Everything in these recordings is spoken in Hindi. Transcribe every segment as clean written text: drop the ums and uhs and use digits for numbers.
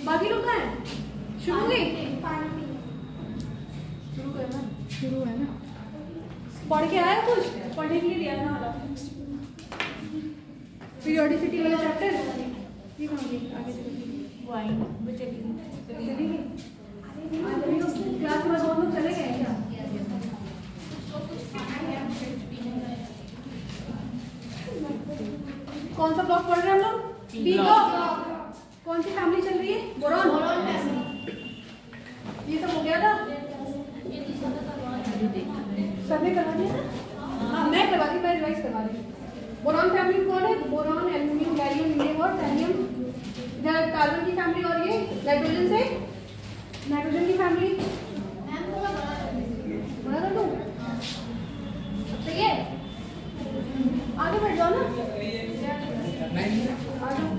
बाकी लोग कहाँ हैं? शुरू हुई? शुरू है ना? पढ़ के आया कुछ? पढ़ने के लिए लिया ना वाला पीरियोडिसिटी वाला चैप्टर ये कहाँ गई? आगे चलेगी क्लास में बहुत लोग चले गए क्या? कौन सा ब्लॉक पढ़ रहे हैं हम लोग? B block. कौन सी फैमिली चल रही है? बोरॉन। ये सब हो गया था? सबने करवा दिया था? हाँ मैं करवा दी, मैं रिवाइज करवा दी। बोरॉन फैमिली कौन है? बोरॉन, एल्यूमिनियम, गैलियम, हीलियम और थैलियम। इधर कार्बन की फैमिली और ये नाइट्रोजन से नाइट्रोजन की फैमिली बना कर दूं? सही है, आगे बढ़ जाओ ना। आ जाओ।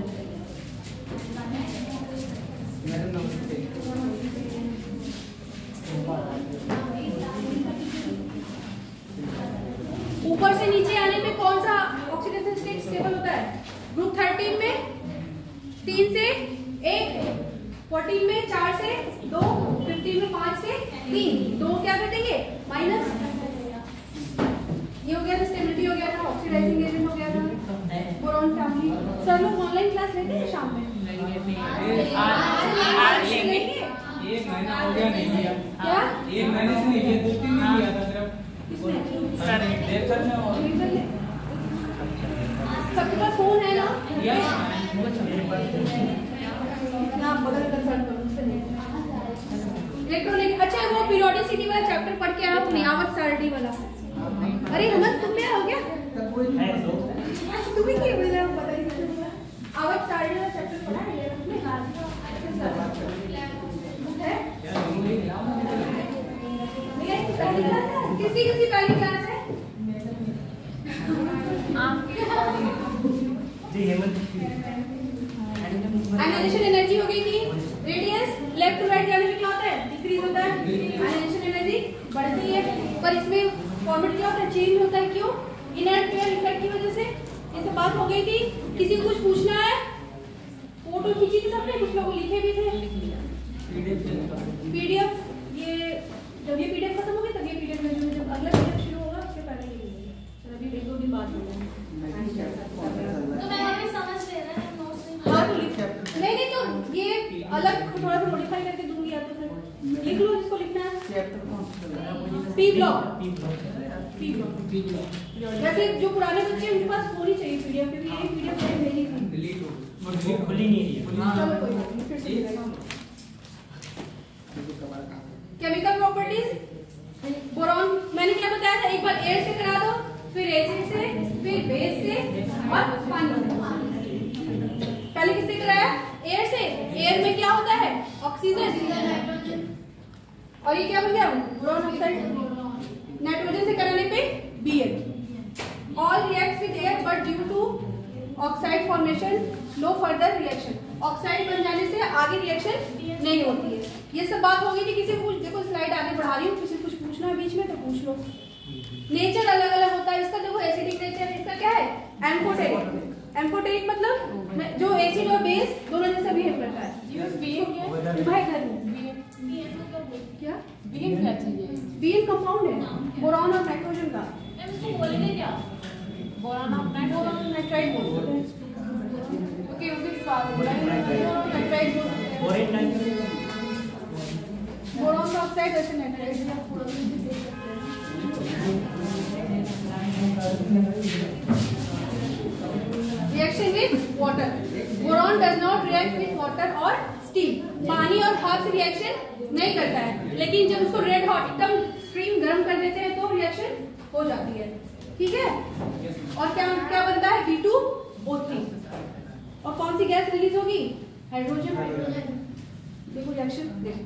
ऊपर से नीचे आने में कौन सा ऑक्सीडेशन स्टेट स्टेबल होता है? ग्रुप 13 में 3 से 1, 14 में 4 से 2, 15 में 5 से 3। 2 क्या कर देंगे? माइनस। ये हो गया था, स्टेबिलिटी हो गया था, ऑक्सीडाइजिंग एजेंट हो गया था। Boron family. सर लोग ऑनलाइन क्लास लेते हैं शाम में? आज लेंगे। 1 महीना हो गया नहीं लिया। क्या? 1 महीने से नहीं लिया, 2-3 दिन लिया था सिर्फ। सबके पास फोन है ना? इलेक्ट्रॉनिक। अच्छा वो पीरियोडिसिटी वाला चैप्टर पढ़ के आया तुमने? आवर्त सारणी वाला? अरे हेमंत तुम में हो गया? तुम्हें क्या बोला पता ही नहीं। आवर्त सारणी वाला चैप्टर पढ़ा है तुमने? किसी किसी पहली क्लास है? जी हेमंत। आयनाइजेशन एनर्जी हो गई थी। रेडियस लेफ्ट टू राइट जाने में क्या होता है? डिक्रीज होता है। आयनाइजेशन एनर्जी बढ़ती है, पर इसमें फॉर्मेट क्या होता है? चेंज होता है। क्यों? इनर्ट पेयर इफेक्ट की वजह से। ये सब बात हो गई थी। किसी को कुछ पूछना है? फोटो खींची थी सबने, कुछ लोग लिखे भी थे। पीडीएफ ये जब ये पीडीएफ खत्म होगी तब ये पीडीएफ में जब अगला पीडीएफ शुरू होगा उसके पहले ये होगा। चलो अभी 1-2 दिन बाद होगा। तो मैं अभी समझ ले रहा हूं नोट्स हाँ तो नहीं तो ये अलग थोड़ा सा मॉडिफाई करके दूंगी या तो फिर लिख लो जिसको लिखना है। P block. वैसे जो पुराने बच्चे हैं उनके पास होनी चाहिए पीडीएफ, क्योंकि ये पीडीएफ मेरी डिलीट हो खुली नहीं रही है। चलो कोई बात नहीं, फिर से केमिकल प्रॉपर्टीज। बोरॉन मैंने क्या बताया था? एक बार एयर से करा दो, फिर एसिड से, फिर बेस से और पानी से। पहले किससे कराया? एयर से। एयर में क्या होता है? ऑक्सीजन। और ये क्या बन गया? Boron oxide. नाइट्रोजन से कराने पे Bn। All reacts with air but due to oxide formation no further reaction. Oxide बन जाने से आगे रिएक्शन नहीं होती है। ये सब बात होगी कि किसी को देखो स्लाइड आगे बढ़ा रही हूँ, किसी कुछ पूछना है बीच में तो पूछ लो। नेचर अलग अलग होता है इसका। देखो एसिडिक नेचर, इसका क्या है? एम्फोटेरिक। एम्फोटेरिक मतलब जो एसिड और बेस दोनों जैसा बिहेव करता है। भाई घर में क्या बीएन कंपाउंड है बोरॉन और नाइट्रोजन का। इसको बोलेंगे क्या? बोरॉन और नाइट्राइड बोलते हैं। ओके ओके नाइट्राइड बोरॉन का ऑक्साइड ऐसे nitride. Reaction with water. Boron does not react with water और स्टीम। पानी और भाप से रिएक्शन नहीं करता है, लेकिन जब उसको रेड हॉट एकदम स्ट्रीम गर्म कर देते हैं तो रिएक्शन हो जाती है। ठीक है? और क्या क्या बनता है? B2O3। और कौन सी गैस रिलीज होगी? हाइड्रोजन। देखो रिएक्शन देखो,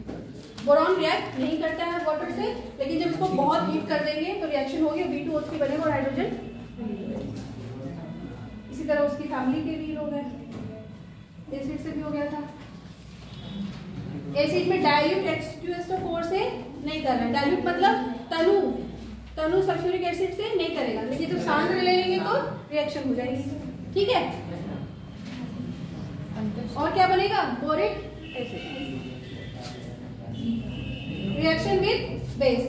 बोरॉन रिएक्ट नहीं करता है वाटर से, लेकिन जब इसको बहुत हीट कर देंगे तो रिएक्शन होगी, B2O3 बनेगा और हाइड्रोजन। इसी तरह उसकी फैमिली के भी लोग हैं। एसिड से भी हो गया था। एसिड में डाइल्यूट H2SO4 से नहीं कर रहा है। डाइल्यूट मतलब तनु, तनु सल्फ्यूरिक एसिड से नहीं करेगा, लेकिन जब सांद्र ले लेंगे तो रिएक्शन हो जाएगी। ठीक है, और क्या बनेगा? Boric acid reaction with base.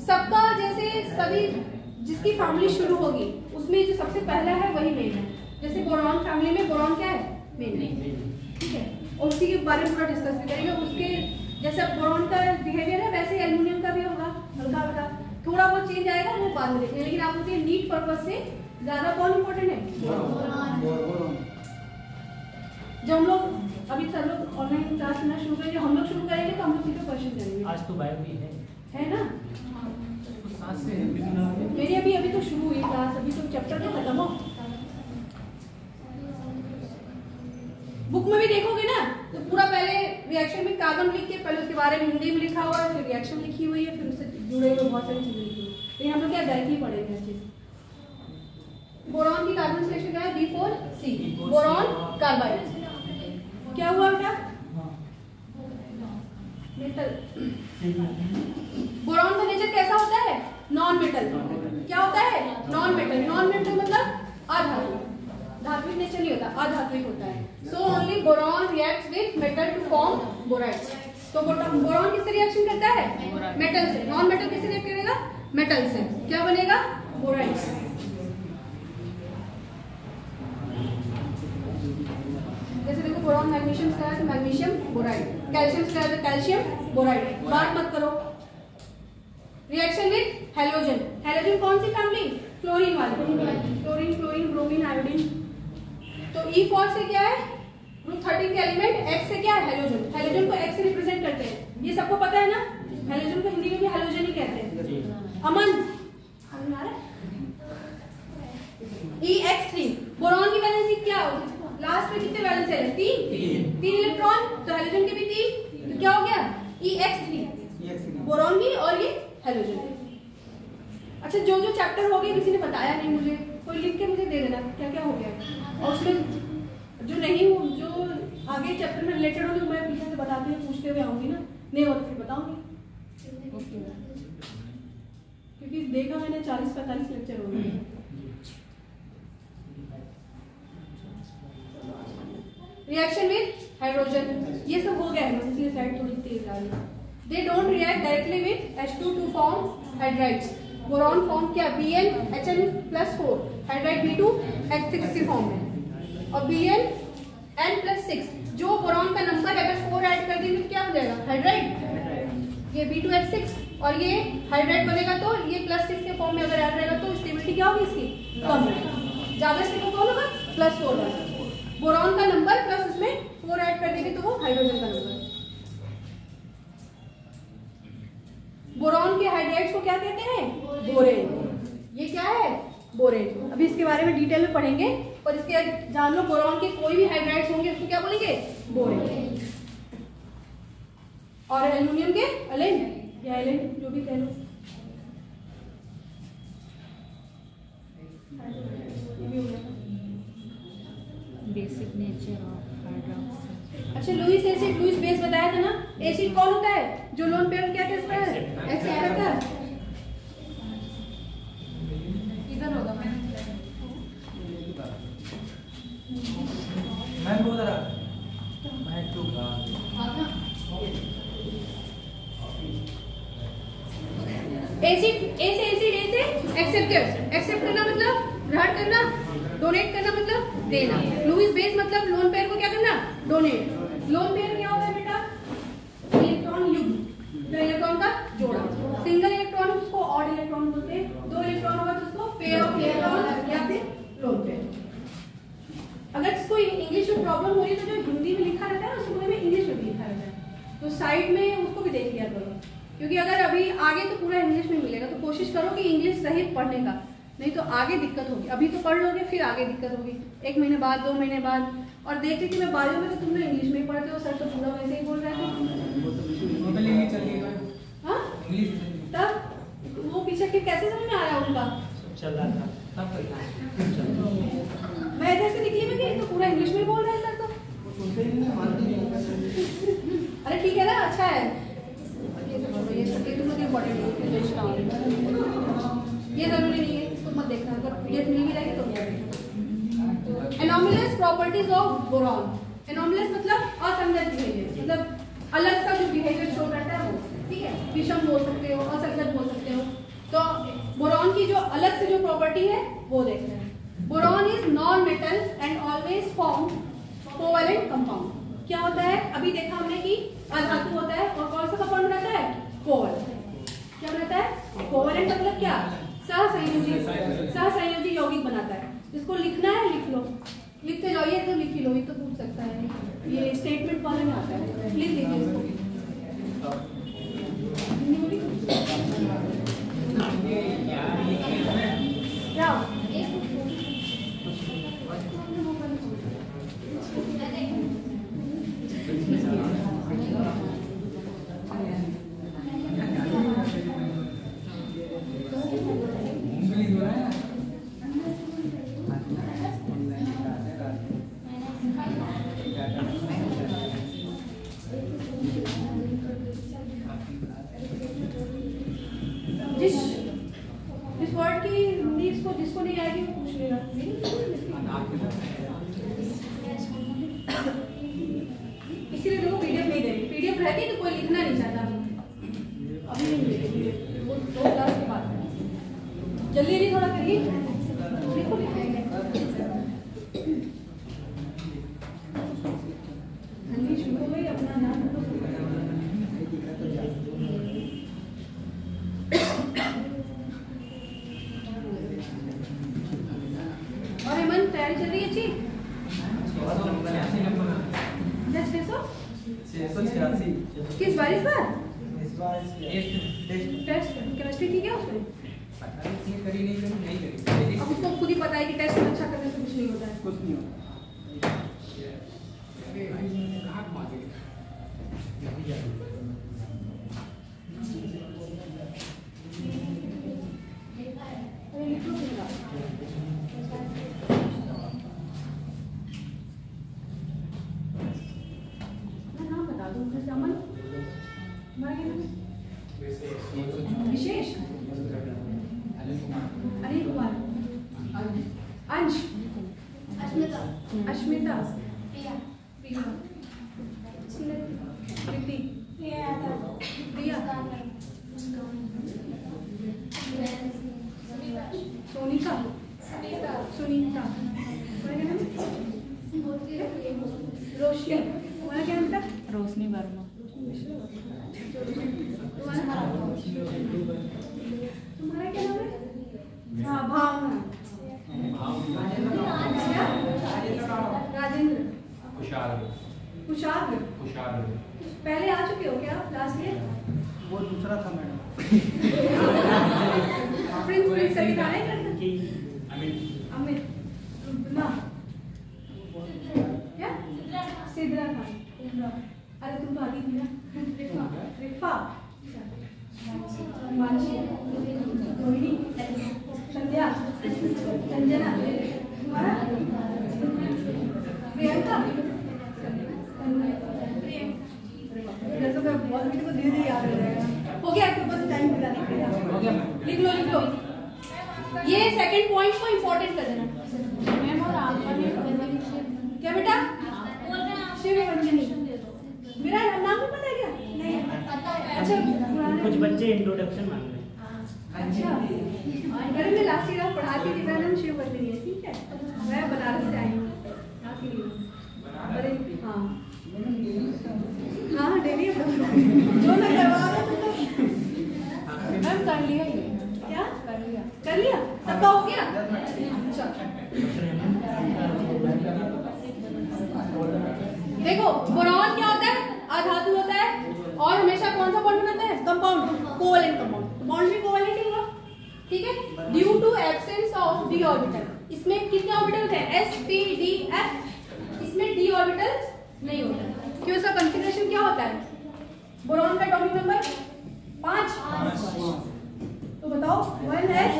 सबका जैसे सभी जिसकी फैमिली शुरू होगी उसमें जो सबसे पहला है वही मेन है। जैसे बोरॉन फैमिली में बोरॉन क्या है? मेन। ठीक है, और उसी के बारे में पूरा डिस्कस भी करेंगे। उसके जैसे बोरॉन का बिहेवियर है वैसे एल्युमिनियम का भी होगा, हल्का हल्का थोड़ा बहुत चेंज आएगा, वो बाद में देखेंगे। लेकिन आप मुझे नीट पर्पज से ज्यादा कौन इंपॉर्टेंट है? जब हम लोग अभी सर लोग ऑनलाइन क्लास करना शुरू करेंगे, हम लोग शुरू करेंगे तो हम लोग सीधे क्वेश्चन करेंगे। आज तो बायो भी है ना? मेरी अभी तो शुरू हुई क्लास, अभी तो चैप्टर तो खत्म हो। बुक में भी देखोगे ना तो पूरा पहले रिएक्शन में कार्बन लिख के पहले उसके बारे में हिंदी में लिखा हुआ है, फिर रिएक्शन लिखी हुई है, फिर उससे जुड़े हुए बहुत सारी चीजें लिखी हुई है। लेकिन हम लोग क्या डायरेक्टली पढ़ेंगे हर चीज। बोरॉन की कार्बन सिलेक्शन क्या है? B4C, boron carbide. क्या हुआ बेटा? मेटल। बोरॉन का नेचर कैसा होता है? Non metal. क्या होता है? Non metal. नॉन मेटल मतलब अधात्विक। धात्विक नेचर नहीं होता, अधात्विक होता है। So only boron reacts with metal to form borides. तो बोरॉन किससे रिएक्शन करता है? मेटल से। नॉन मेटल किससे रिएक्ट करेगा? मेटल से। क्या बनेगा? बोराइड्स। जैसे देखो बोरॉन मैग्नीशियम से है तो मैग्नीशियम बोराइड, कैल्शियम से है तो कैल्शियम बोराइड। बात मत करो। Reaction with halogen. हैलोजन कौन सी फैमिली? क्लोरीन वाली। Chlorine, chlorine, bromine, iodine. तो E4 से क्या है? ग्रुप 13 के एलिमेंट X से क्या है? हैलोजन। हैलोजन को X से रिप्रेजेंट करते हैं, ये सबको पता है ना? हैलोजन को हिंदी में भी हैलोजन ही कहते हैं। अमन आ रहा है? EX3। बोरॉन की वैलेंसी क्या होगी? लास्ट में कितने वैलेंस है? 3 इलेक्ट्रॉन। तो हैलोजन के भी 3, तो क्या हो गया? EX3 बोरॉन की और ये हैलोजन। अच्छा, जो जो चैप्टर हो गए किसी ने बताया नहीं मुझे, कोई लिख के मुझे दे देना क्या क्या हो गया। और उसमें जो नहीं हो, जो आगे चैप्टर में रिलेटेड होगी मैं पीछे से बताती हुए पूछते हुए आऊंगी ना, नहीं हो तो फिर बताऊंगी। क्योंकि देखा मैंने 40-45 लेक्चर हो गए। रिएक्शन विद हाइड्रोजन, ये सब हो गया है, इसलिए स्लाइड थोड़ी तेज आ रही है। They don't react directly with H2 to form hydrides. Boron form क्या? Bn+HN+4, हाइड्राइड B2 H6 के फॉर्म में, और Bn+6। जो बोरॉन का नंबर है अगर 4 ऐड कर देंगे तो क्या हो जाएगा? हाइड्राइड। ये B2H6 और ये हाइड्राइड बनेगा, तो ये +6 के फॉर्म में अगर ऐड रहेगा तो स्टेबिलिटी क्या होगी इसकी? कम होगी। ज्यादा स्टेबल कौन होगा? +4 होगा। बोरॉन का नंबर प्लस उसमें 4 ऐड कर देंगे तो वो हाइड्रोजन का नंबर। बोरॉन के हाइड्राइड्स को क्या कहते हैं? बोरेन। ये क्या है? बोरेन। अभी इसके बारे में डिटेल में पढ़ेंगे, और इसके जान लो बोरॉन के कोई भी हाइड्राइड्स होंगे उसको क्या बोलेंगे? बोरेन। और एल्युमिनियम के एलेन या एलेन जो भी कह लो। ये भी हो गया। Basic nature of hydroxide. अच्छा, लुईस एसिड, लुईस बेस बताया था ना? एसिड कौन होता है? जो लोन पेयर क्या कहता है? एक्सेप्ट करता है। इधर होगा मैं बोल रहा मैं तो एसिड, ए से एसिड, ए से एक्सेप्टर। एक्सेप्ट करना मतलब ग्रहण करना, डोनेट करना मतलब देना। लुईस बेस मतलब लोन पेयर को क्या करना? डोनेट। लोन पेयर क्या होता है बेटा? इलेक्ट्रॉन युग्म, तो इलेक्ट्रॉन का जोड़ा। सिंगल इलेक्ट्रॉन उसको ऑड इलेक्ट्रॉन बोलते हैं। 2 इलेक्ट्रॉन होगा तो उसको पेयर ऑफ इलेक्ट्रॉन या फिर लोन पेयर। अगर इसको इंग्लिश में प्रॉब्लम हो रही है तो जो हिंदी में लिखा रहता है ना उसको में इंग्लिश में भी लिखा रहता है, तो साइड में उसको भी देख लिया करो। क्योंकि अगर अभी आगे तो पूरा इंग्लिश में मिलेगा, तो कोशिश करो कि इंग्लिश सहित पढ़ने का, नहीं तो आगे दिक्कत होगी। अभी तो पढ़ लोगे फिर आगे दिक्कत होगी 1 महीने बाद, 2 महीने बाद। और देख रही थी मैं बायो में तो तुम लोग इंग्लिश में ही पढ़ते हो, सर तो पूरा वैसे ही बोल रहे थे। हाँ, तब वो पीछे फिर कैसे समझ में आ रहा है उनका? चल रहा था तब मैं इधर से निकली मैं तो पूरा इंग्लिश में बोल रहा है सर तो। अरे ठीक है ना, अच्छा है। ये सब ये तुम लोग इम्पोर्टेंट है। ये जरूरी नहीं है, इसको मत देखना, अगर पीडीएफ मिल भी जाएगी तो। Anomalous properties of boron. Anomalous मतलब असंगत बिहेवियर, मतलब अलग सा जो बिहेवियर शो करता है वो, ठीक है। विषम बोल सकते हो, असंगत बोल सकते हो। तो बोरॉन की जो अलग से जो प्रॉपर्टी है वो देखते हैं। Boron is non metal and always form covalent compound. क्या होता है, अभी देखा हमने कि अधातु होता है और कौन सा कंपाउंड रहता है, कोवेलेंट। क्या रहता है, कोवेलेंट मतलब क्या, सहसंयोजी यौगिक बनाता है। जिसको लिखना है लिख लो, लिखते जाइए तो लिख ही लो, ये तो पूछ सकता है, ये स्टेटमेंट वाले में आता है, लिख लीजिए इसको। क्या जिस वर्ड की हिंदी जिसको नहीं आएगी वो पूछ लेगा। इसीलिए देखो पीडीएफ नहीं देंगे, पीडीएफ रहती तो कोई लिखना नहीं चाहता, अभी नहीं मिलेगी, वो 2 क्लास के बाद। जल्दी नहीं थोड़ा करिए, लिखो लिखाएंगे। शुरू हो गई, अपना नाम तो और हेमंत तैयारी चल रही है अच्छी? 686 किस बार, इस बार टेस्ट केमिस्ट्री की क्या उसमें? अब उसको खुद ही पता है कि टेस्ट अच्छा करने से कुछ नहीं होता है, कुछ नहीं होता। नाम बता दो, अमन, विशेष, अनिल कुमार, अंश, अश्मिता, प्रिया, प्रीति, प्रिया, सोनिका, सुनीता, रोशनी, तुम्हारा क्या नाम था? रोशनी वर्मा। तुम्हारा क्या नाम है? हाँ, भावना, राजेंद्र, कुशाग्र। पहले आ चुके हो क्या लास्ट ईयर? वो दूसरा था मैडम। प्रिंस सभी गाने करते? अमित, ना क्या? सिद्रा खान। अरे तुम तो आती थी ना। रिफा, मानसी, रोहिणी, संध्या, संजना, तुम्हारा? प्रियंका, जैसे मैं बहुत वीडियो को धीरे धीरे याद हो जाएगा। हो गया, आपके पास टाइम मिला नहीं, लिख लो लिख लो। ये सेकंड पॉइंट को इंपॉर्टेंट कर देना। मैम और आपका क्या बेटा? शिव रंजनी। मेरा नाम भी पता है क्या? नहीं अच्छा, कुछ बच्चे इंट्रोडक्शन मांग रहे हैं। अच्छा, अरे मैं लास्ट ईयर पढ़ाती थी, मेरा नाम शिव रंजनी है, ठीक है। मैं बनारस से आई हूँ। अरे हाँ हाँ, डेली जो मैं करवा रहा हूँ। मैम कर लिया ये, क्या कर लिया? कर लिया? सबका हो गया? अच्छा, देखो बोरॉन क्या होता है? अधातु होता है और हमेशा कौन सा बॉन्ड बनाता है? Compound, covalent compound. बॉन्ड भी कोवेलेंट ही होगा, ठीक है। Due to absence of D orbital, इसमें कितने ऑर्बिटल होते हैं? s p d f, इसमें डी ऑर्बिटल नहीं होता है। क्यों? इसका कॉन्फ़िगरेशन क्या होता है? बोरॉन का एटॉमिक नंबर 5। तो बताओ 1s,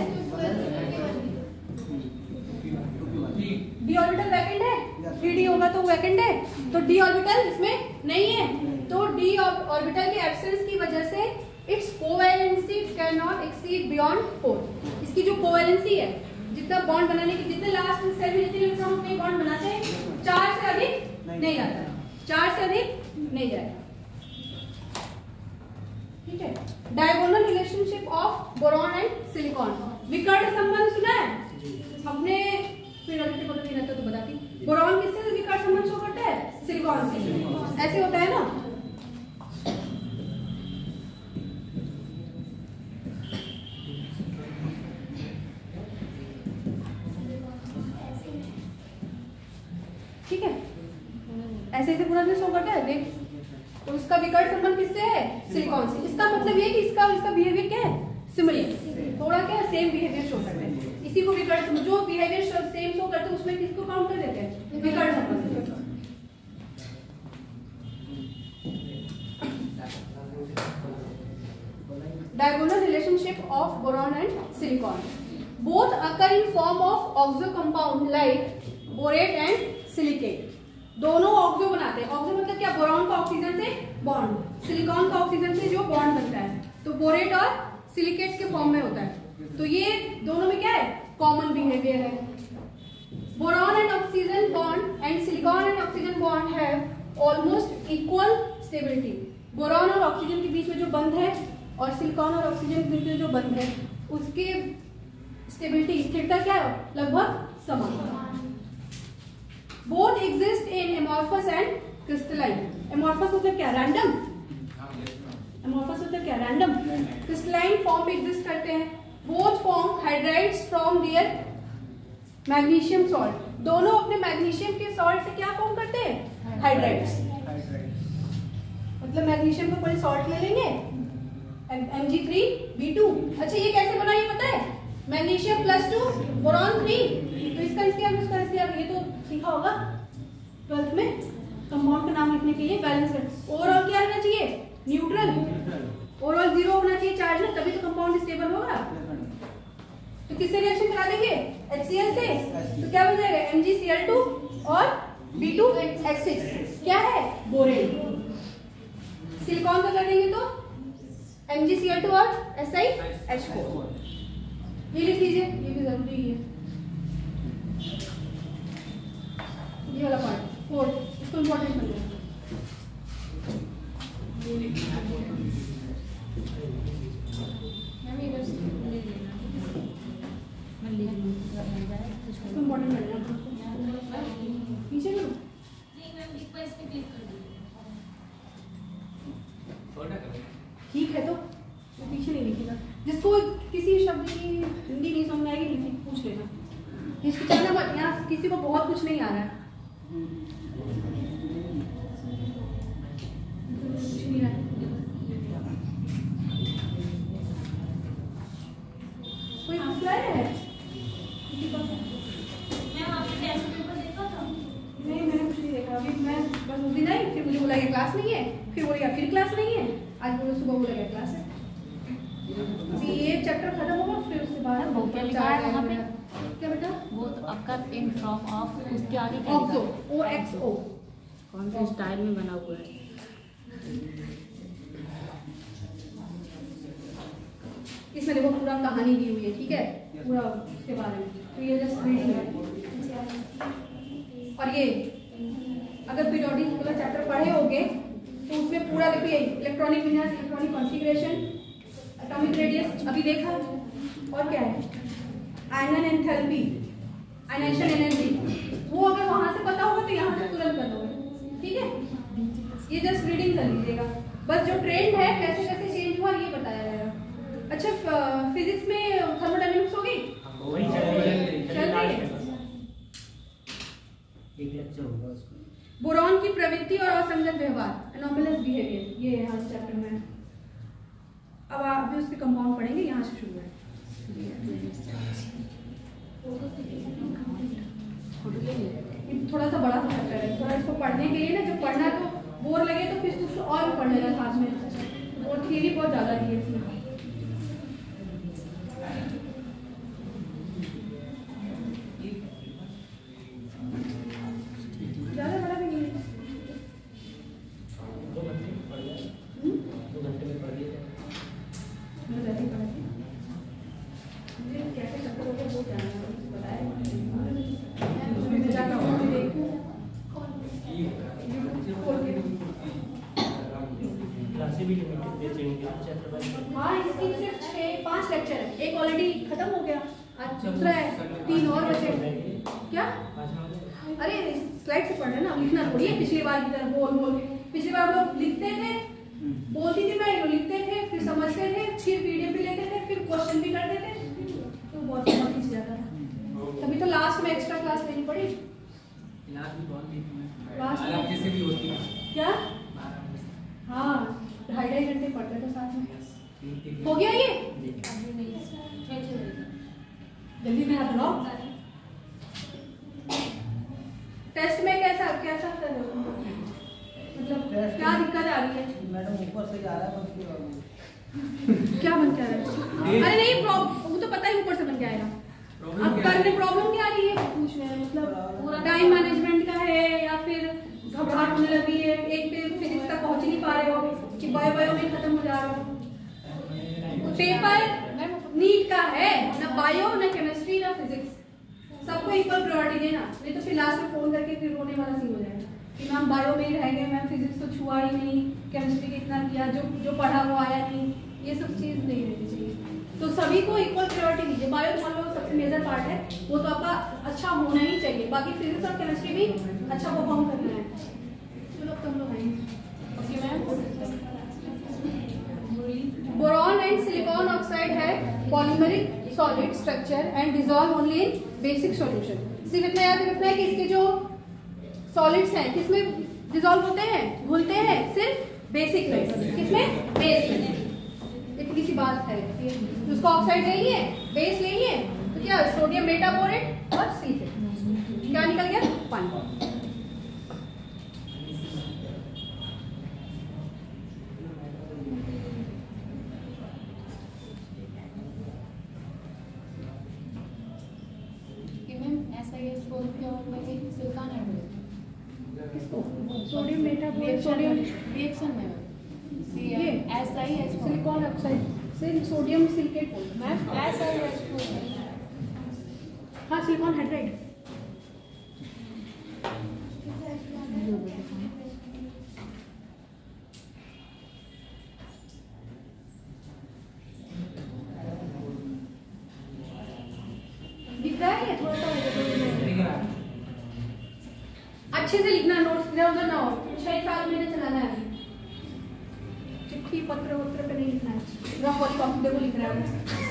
डी ऑर्बिटल वैकेंट है, 3d होगा तो वैकेंट है, तो डी ऑर्बिटल इसमें नहीं है। तो डी ऑर्बिटल के एब्सेंस की वजह से it's covalency can not exceed beyond 4। इसकी जो कोवैलेंसी है, जितना बॉन्ड बनाने की, जितने लास्ट सेल में जितने इलेक्ट्रॉन अपने बॉन्ड बनाते हैं, 4 से अधिक नहीं जाता, 4 से अधिक नहीं जाएगा। ठीक है। Diagonal relationship of boron and silicon, विकर्ण संबंध सुना है हमने, पीरियोडिक टेबल में रहता तो बताती। बोरॉन किससे विकर्ण संबंध शो करता है? सिलिकॉन से। ऐसे होता है ना। ठीक है, ऐसे ऐसे पूरा शो करता है देख। तो उसका विकर्ण संबंध किससे है? सिलिकॉन से। इसका मतलब ये कि इसका इसका बिहेवियर क्या है? सिमिलर, थोड़ा क्या सेम बिहेवियर शो करते हैं। इसी को विकर्ण संबंध, जो बिहेवियर सेम शो करते हैं उसमें किसको काउंट कर देते हैं? विकर्ण संबंध। Diagonal relationship of boron and silicon. Both occur in form of oxo compound like borate and silicate. दोनों ऑक्सो बनाते हैं। ऑक्सो मतलब क्या? बोरॉन का ऑक्सीजन से बॉन्ड, सिलिकॉन का ऑक्सीजन से जो बॉन्ड बनता है, तो बोरेट और सिलिकेट के फॉर्म में होता है। तो ये दोनों में क्या है? कॉमन बिहेवियर है। Boron and oxygen bond and silicon and oxygen bond have almost equal stability. Boron और ऑक्सीजन के बीच में जो बंध है और सिलिकॉन और ऑक्सीजन के बीच में जो बंध है, उसके स्टेबिलिटी, स्थिरता क्या है? लगभग समान। Both exist in amorphous and crystalline. Amorphous मतलब क्या? रैंडम। एमॉर्फस मतलब क्या? रैंडम। क्रिस्टलाइन फॉर्म में एग्जिस्ट करते हैं। Both form hydrides from their magnesium salt. दोनों अपने मैग्नीशियम के सॉल्ट से क्या फॉर्म करते हैं? हाइड्राइड्स। मतलब मैग्नीशियम का कोई सॉल्ट ले लेंगे, Mg3B2। अच्छा, ये कैसे बना ये पता है? Magnesium +2 boron 3। तो इसका ये तो सीखा होगा 12th में। कंपाउंड का नाम लिखने के लिए बैलेंस कर। ओवरऑल क्या रहना चाहिए? न्यूट्रल। ओवरऑल 0 होना चाहिए चार्ज में, तभी तो कंपाउंड स्टेबल होगा। तो किससे रिएक्शन करा देंगे? HCl से। तो क्या बन जाएगा? MgCl2 और B2H6 क्या है? बोरेट। सिलिकॉन का कर देंगे तो MgCl2 और SiH4। ये लिख लीजिए, ये भी जरूरी है, ये वाला पार्ट 4, इसको इम्पोर्टेंट बन जाएगा। इसको इम्पोर्टेंट बन जाएगा। नीचे करो। ठीक है, तो पीछे नहीं लिखेगा। जिसको किसी शब्द की हिंदी नहीं समझ आएगी, पूछ लेना। हिचकिचाना मत, यहाँ किसी को बहुत कुछ नहीं आ रहा है। कुछ नहीं रहा है। कोई पूछ रहा है? नहीं, मैंने कुछ नहीं देखा अभी। मैं बस उस दिन आई, फिर मुझे बोला क्लास नहीं है, फिर बोलेगा फिर क्लास नहीं है। आज बोलो सुबह बोलेगा क्लास है। अभी ये चैप्टर खत्म होगा, फिर उसके बाद क्या लिखा है वहाँ पे? क्या बेटा? वो अकर इन फ्रॉम ऑफ, उसके आगे क्या ऑक्सो, लिखा है? OXO। कौन से स्टाइल में बना हुआ है? इसमें देखो पूरा कहानी दी हुई है, ठीक है, पूरा उसके बारे में। तो ये जस्ट रीडिंग है। और ये अगर पीरियोडिक वाला चैप्टर पढ़े होगे तो उसमें पूरा देखिए, इलेक्ट्रॉनिक विन्यास, इलेक्ट्रॉनिक कॉन्फ़िगरेशन, एटॉमिक रेडियस अभी देखा, और क्या है? आयनन एंथैल्पी, आयनेशन एनर्जी। वो अगर वहां से पता होगा तो यहाँ से तुरंत कर दोगे, ठीक है। ये जस्ट रीडिंग कर लीजिएगा, बस जो ट्रेंड है कैसे कैसे चेंज हुआ ये बताया जाएगा। अच्छा, फिजिक्स में थर्मोडायनेमिक्स हो गई? वही चल रही है। एक लेक्चर होगा उसका। बोरॉन की प्रवृत्ति और असंगत व्यवहार, एनोमलस बिहेवियर, ये है हर चैप्टर में। अब आप भी उसके कंपाउंड पढ़ेंगे, यहाँ से शुरू है। थोड़ा सा बड़ा सा चैप्टर है, थोड़ा इसको पढ़ने के लिए ना, जब पढ़ना तो बोर लगे तो फिर कुछ और पढ़ लेना साथ में, और थियरी बहुत ज़्यादा दी है इसमें। ज़्यादा बड़ा भी नहीं है। 2 घंटे में पढ़ लिया। 2 घंटे में पढ़ लिया। मुझे क्या खत्म हो गया। आज दूसरा है, 3 और बचे। क्या? अरे स्लाइड से पढ़ रहे ना, लिखना थोड़ी है पिछली बार की तरह बोल बोल के। पिछली बार लोग लिखते थे, बोलती थी मैं, लिखते थे, फिर समझते थे, फिर पीडीएफ भी लेते थे, फिर क्वेश्चन भी करते थे, तो बहुत समय खींच जाता था। तभी तो लास्ट में एक्स्ट्रा क्लास लेनी पड़ी। लास्ट किसी भी होती है क्या? हाँ, 2.5 घंटे पढ़ते थे साथ में। हो गया ये? जल्दी में आप लो। टेस्ट में कैसा कैसा कर रहे हो? मतलब क्या दिक्कत आ रही है? मैडम ऊपर से जा रहा है क्या बन के आ रहा है? अरे नहीं, वो तो पता ही ऊपर से बन के आएगा। अब करने प्रॉब्लम क्या आ रही है पूछ रहे हैं, मतलब पूरा टाइम मैनेजमेंट का है या फिर घबराहट होने लगी है, एक पे फिजिक्स तक पहुंच नहीं पा रहे हो कि बायो में खत्म हो जा रहे हो? पेपर नीट का है, ना बायो ना केमिस्ट्री ना फिजिक्स, सबको इक्वल प्रायोरिटी देना, नहीं तो फिर लास्ट में फोन करके फिर रोने वाला सीन हो जाएगा कि मैम बायो में ही रह गए, मैम फिजिक्स तो छुआ ही नहीं, केमिस्ट्री कितना किया, जो पढ़ा वो आया नहीं, ये सब चीज नहीं रहनी चाहिए। तो सभी को इक्वल प्रायोरिटी दीजिए। बायो मान लो सबसे मेजर पार्ट है, वो तो आपका अच्छा होना ही चाहिए, बाकी फिजिक्स और केमिस्ट्री भी अच्छा परफॉर्म करना है। चलो तुम लोग आएंगे। Okay ma'am. Boron and silicon oxide है polymeric solid structure and dissolve only in basic solution. सिर्फ इतना याद रखना है कि इसके जो सॉलिड्स हैं किसमें डिसॉल्व होते हैं, घुलते हैं, सिर्फ बेसिक में, किसमें? बेस में। इतनी सी बात है। उसको ऑक्साइड ले लिए, बेस ले लिए, तो क्या सोडियम मेटाबोरेट और सल्फेट, क्या निकल गया? पानी। सोडियम मेटाबोरेट, सोडियम रिएक्शन में ये सिलिकॉन ऑक्साइड से सोडियम सिलिकेट बोलते हैं मैम। हाँ, सिलिकॉन हाइड्राइड। दिख रहा है? थोड़ा सा अच्छे से लिखना, नोट्स इधर उधर ना हो। 6-7 महीने चलाना है, चिट्ठी पत्र वत्र पे नहीं लिखना है। रफ वाली कॉपी देखो लिख रहा है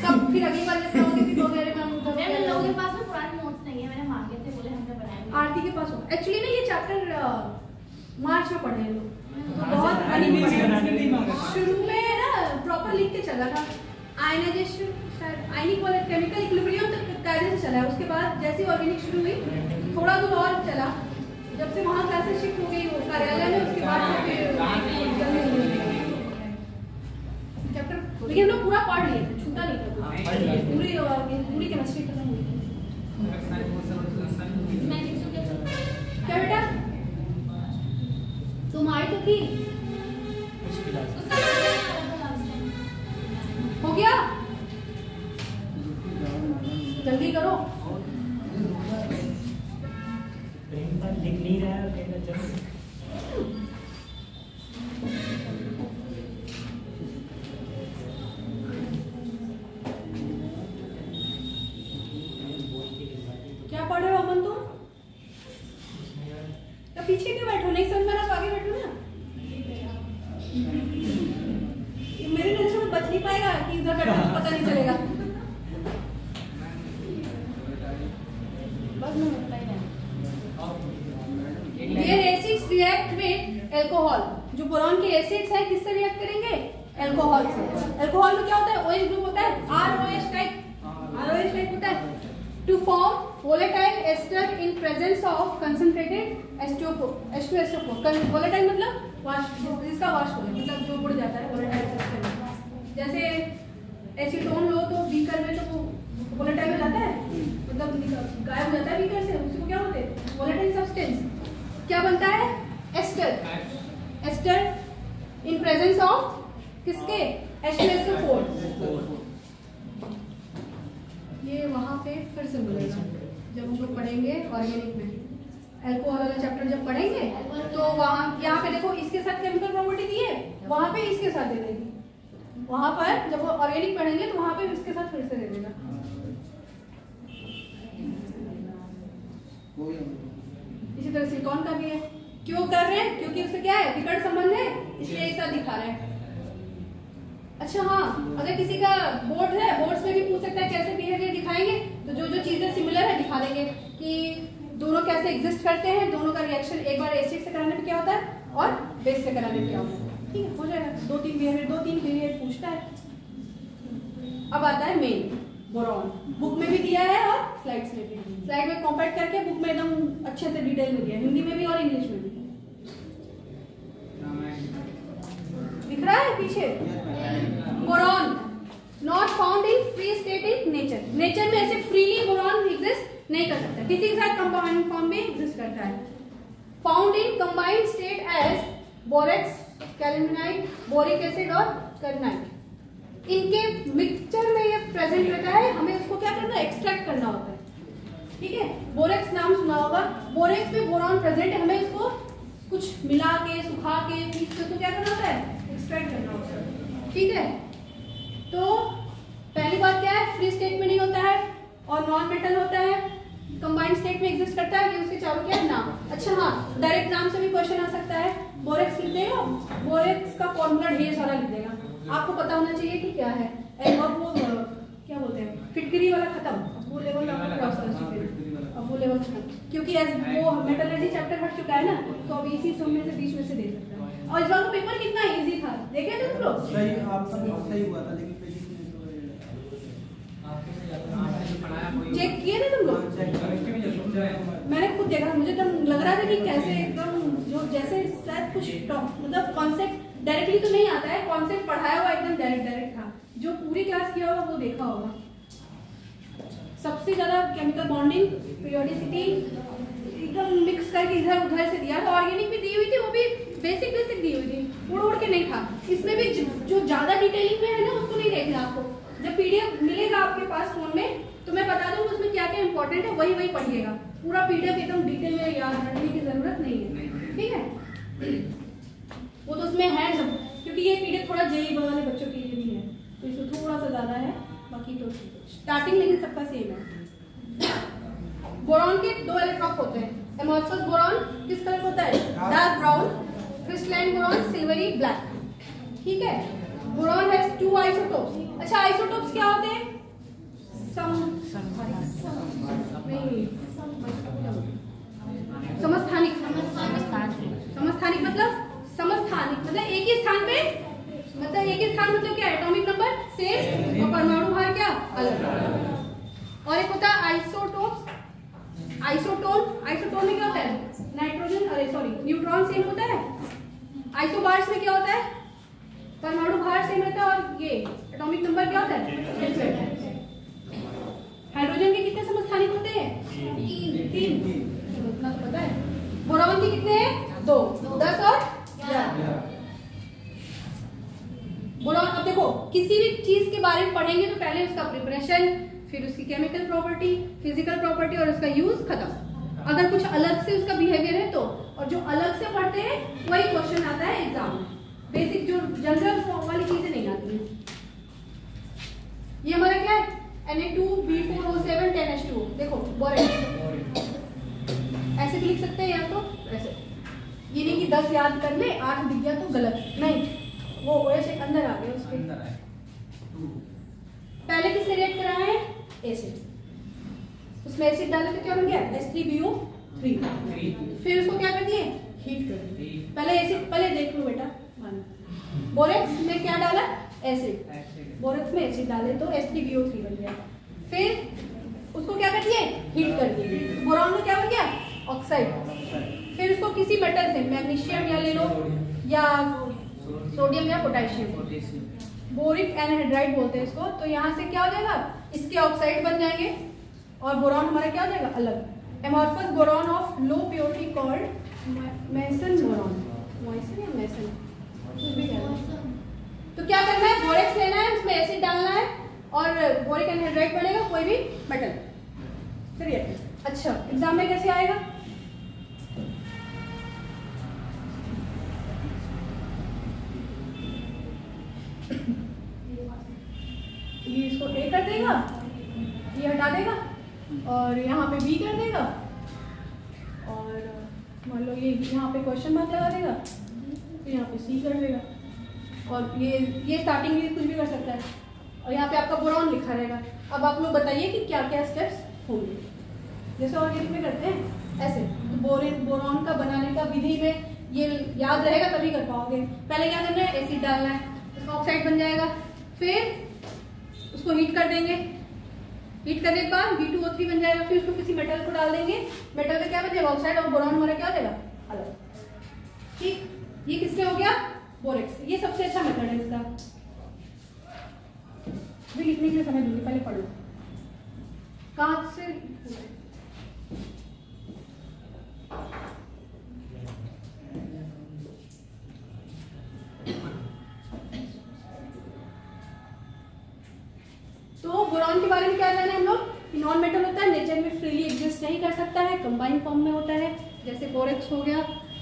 कब, फिर अगली बार जब आओगे फिर वगैरह में मैम लोगों के पास में पुराने नोट्स नहीं है, मैंने मांगे थे, बोले हमने बनाए। आरती के पास हो। एक्चुअली ना ये चैप्टर मार्च में पढ़े हैं लोग, तो बहुत शुरू में ना प्रॉपर लिख के चला था। आयनाइजेशन, आयनिक वाला केमिकल इक्विलिब्रियम तक कायदे से चला है। उसके बाद जैसे ऑर्गेनिक शुरू हुई, थोड़ा दूर और चला, जब से वहाँ क्लासेस शिफ्ट हो गई वो कार्यालय में, उसके बाद से फिर चैप्टर, लेकिन हम लोग पूरा पढ़ लिए थे, छूटा नहीं था पूरी केमिस्ट्री खत्म हुई। क्या बेटा तुम आई तो थी? हो गया? जल्दी करो। लिख नहीं रहा है, क्या पढ़ रहे हो अमन तुम? तो पीछे क्यों बैठो? नहीं समझ में आ रहा तो आगे बैठो ना। मेरे नजर में बच नहीं पाएगा कि इधर बैठो तो पता नहीं चलेगा। बस मैं बता ही रहा। ये एसिड्स रिएक्ट विद अल्कोहल। जो बोरॉन के एसिड्स हैं किससे रिएक्ट करेंगे? अल्कोहल से। अल्कोहल में क्या होता है? OH ग्रुप होता है, ROH टाइप होता है, to form volatile ester in presence of concentrated H2SO4। volatile मतलब वाष्प, जिसका वाष्प होता है, मतलब जो उड़ जाता है volatile substance। जैसे एसीटोन लो तो बीकर में तो volatile हो जाता है, मतलब गायब हो जाता है बीकर से, उसको क्या होते हैं? volatile substance। क्या बनता है? एस्टर इन प्रेजेंस ऑफ किसके? H2SO4। ये वहाँ पे फिर से मिलेगा जब हम लोग पढ़ेंगे ऑर्गेनिक में। अल्कोहल वाला चैप्टर जब पढ़ेंगे तो वहाँ, यहाँ पे देखो इसके साथ केमिकल प्रॉपर्टी दी है, वहाँ पे इसके साथ दे देगी। वहाँ पर जब वो ऑर्गेनिक पढ़ेंगे तो वहाँ पे इसके साथ फिर से दे देगा। इसी तरह सिलिकॉन का भी है। क्यों कर रहे हैं? क्योंकि उससे क्या है, विकर्ण संबंध है, इसलिए एक साथ दिखा रहे हैं। अच्छा हाँ, अगर किसी का बोर्ड है, बोर्ड्स में भी पूछ सकता है कैसे बिहेवियर दिखाएंगे, तो जो जो चीजें सिमिलर है दिखा देंगे कि दोनों कैसे एग्जिस्ट करते हैं, दोनों का रिएक्शन एक बार एसिड से कराने पे क्या होता है और बेस से कराने पे क्या होता है। ठीक है, हो जाएगा। दो तीन बिहेवियर पूछता है। अब आता है मेन बोरॉन, बुक में भी दिया है और स्लाइड्स में भी। स्लाइड में कॉम्पैक्ट करके बुक में एकदम अच्छे से डिटेल में दिया है, हिंदी में भी और इंग्लिश में भी। दिख रहा है पीछे? Boron not found in free state in nature. Nature में ऐसे फ्रीली बोरॉन एग्जिस्ट नहीं कर सकता, किसी के साथ कंबाइंड फॉर्म में एग्जिस्ट करता है। Found in combined state as borax, colemanite, boric acid और कार्नाइट। इनके मिक्सचर में ये प्रेजेंट रहता है, हमें उसको क्या करना है, एक्सट्रैक्ट करना होता है। ठीक है, बोरेक्स नाम सुना होगा, बोरेक्स में बोरॉन प्रेजेंट है, हमें उसको कुछ मिला के, सुखा के, पीस के उसको क्या करना होता है, एक्सट्रैक्ट करना होता है। ठीक है, तो पहली बात क्या है, फ्री स्टेट में नहीं होता है और नॉन मेटल होता है, कंबाइंड स्टेट में एग्जिस्ट करता है। ये उसके चारों क्या नाम। अच्छा हाँ, डायरेक्ट नाम से भी क्वेश्चन आ सकता है। बोरेक्स लिख देगा, बोरेक्स का फॉर्मूला ढेर सारा लिख देगा, आपको पता होना चाहिए कि क्या है। और वो क्या बोलते हैं, फिटकरी वाला खत्म, वो लेवल अब वो लेवल खत्म, क्योंकि एज वो मेटलर्जी चैप्टर हट चुका है ना, तो अब इसी समय से बीच में से दे सकता है। और इस बार का पेपर कितना इजी था, देखे थे तुम लोग? सही, आप सब सही हुआ था, लेकिन चेक किए थे तुम लोग? मैंने खुद देखा, मुझे एकदम लग रहा था कि कैसे एकदम जो जैसे शायद कुछ मतलब कॉन्सेप्ट डायरेक्टली तो नहीं आता है, कॉन्सेप्ट पढ़ाया हुआ एकदम डायरेक्ट था। जो पूरी क्लास किया होगा वो देखा होगा। सबसे ज्यादा केमिकल बॉन्डिंग, पीरियोडिसिटी एकदम मिक्स करके इधर उधर से दिया था। ऑर्गेनिक भी दी हुई थी, वो भी बेसिक दी हुई थी, उड़ के नहीं था। इसमें भी जो ज्यादा डिटेलिंग में है ना, उसको नहीं देखना आपको। जब पीडीएफ मिलेगा आपके पास फोन में, तो मैं बता दूंगा उसमें क्या क्या इंपॉर्टेंट है, वही पढ़िएगा। पूरा पीडीएफ एकदम डिटेल में याद रखने की जरूरत नहीं है। ठीक है, वो तो उसमें है सब, क्योंकि ये पीडीएफ थोड़ा जेईई वाले बच्चों के लिए भी है, तो इसमें थोड़ा सा ज्यादा है, बाकी तो स्टार्टिंग लेकिन सबका सेम है। बोरॉन के दो इलेक्ट्रॉन होते हैं। एमोर्फस बोरॉन किस कलर होता है, dark brown. Crystalline boron silvery black. ठीक है, बोरॉन हैज टू आइसोटोप्स। अच्छा, आइसोटोप्स क्या होते हैं? समस्थानिक। समस्थानिक मतलब एक ही स्थान पे, मतलब एक ही स्थान मतलब क्या है, एटॉमिक नंबर सेम और परमाणु भार क्या अलग। और एक होता है आइसोटोप्स, आइसोटोन में क्या होता है, नाइट्रोजन, अरे सॉरी, न्यूट्रॉन सेम होता है। आइसोबार्स में क्या होता है, परमाणु भार सेम रहता है और ये एटॉमिक नंबर क्या होता है। हाइड्रोजन के कितने समस्थानिक होते हैं, तीन। इतना तो पता है। बोरॉन के कितने हैं, 2, 10 और 11। बोरॉन, अब देखो किसी भी चीज के बारे में पढ़ेंगे तो पहले उसका प्रिपरेशन, फिर उसकी केमिकल प्रॉपर्टी, फिजिकल प्रॉपर्टी और उसका यूज खत्म। अगर कुछ अलग से उसका बिहेवियर है तो, और जो अलग से पढ़ते हैं वही क्वेश्चन आता है एग्जाम में। बेसिक जो जनरल वाली चीजें नहीं आती हैं। ये हमारा क्या है, Na2B4O7 10H2। देखो बोरेक्स ऐसे भी लिख सकते हैं, या तो ऐसे। ये नहीं कि 10 याद कर ले, 8 दिख गया तो गलत नहीं, वो ऐसे अंदर आ गया उसके। पहले किससे रिएक्ट करा है, एसिड। उसमें एसिड डाले तो क्या बन गया, H3BO3। फिर उसको क्या कर दिए, हीट कर दिए। पहले एसिड, पहले देख लो बेटा, बोरेक्स में क्या डाला, एसिड। बोरेक्स में एसिड डाले तो H3BO3 बन गया। फिर उसको क्या कर दिए, हीट कर दिए। बोरॉन में क्या बन गया, ऑक्साइड। फिर उसको किसी मेटल से, मैग्नीशियम या ले लो, या सोडियम या पोटेशियम, बोरिक एनहाइड्राइड बोलते हैं इसको। तो यहाँ से क्या हो जाएगा, इसके ऑक्साइड बन जाएंगे और बोरॉन हमारा क्या हो जाएगा, अलग। Amorphous boron of low purity called mason boron. Mason या मेसन, कुछ भी कहना। तो क्या करना है, बोरेक्स लेना है, उसमें एसिड डालना है और बोरिक एनहाइड्राइड बनेगा, कोई भी मेटल। चलिए, अच्छा एग्जाम में कैसे आएगा, ये इसको A कर देगा, ये हटा देगा, और यहाँ पे B कर देगा, और मान लो ये यहाँ पे क्वेश्चन मार्क लगा देगा, तो यहाँ पे सी कर देगा, और ये स्टार्टिंग में कुछ भी कर सकता है, और यहाँ पे आपका बोरॉन लिखा रहेगा। अब आप लोग बताइए कि क्या क्या स्टेप्स होंगे, जैसे ऑर्गेनिक में करते हैं ऐसे। तो बोरॉन का बनाने का विधि में ये याद रहेगा तभी कर पाओगे। पहले क्या करना है, एसिड डालना है, उसका ऑक्साइड बन जाएगा, फिर उसको हीट कर देंगे, हीट करने के बाद B2O3 बन जाएगा, फिर उसको किसी मेटल को डाल देंगे, मेटल का क्या बचेगा, ऑक्साइड, और बोरॉन हमारा क्या हो जाएगा, अलग। ठीक, ये किससे हो गया, बोरेक्स। ये सबसे अच्छा मेथड है इसका, भी लिखने के लिए समय दूंगी, पहले पढ़ लो कहाँ से। तो बोरॉन के बारे में क्या जाना है हम लोग, कि नॉन मेटल होता है, नेचर में फ्रीली एग्जिस्ट नहीं कर सकता है, कंबाइंड फॉर्म में होता है, जैसे बोरेक्स हो गया,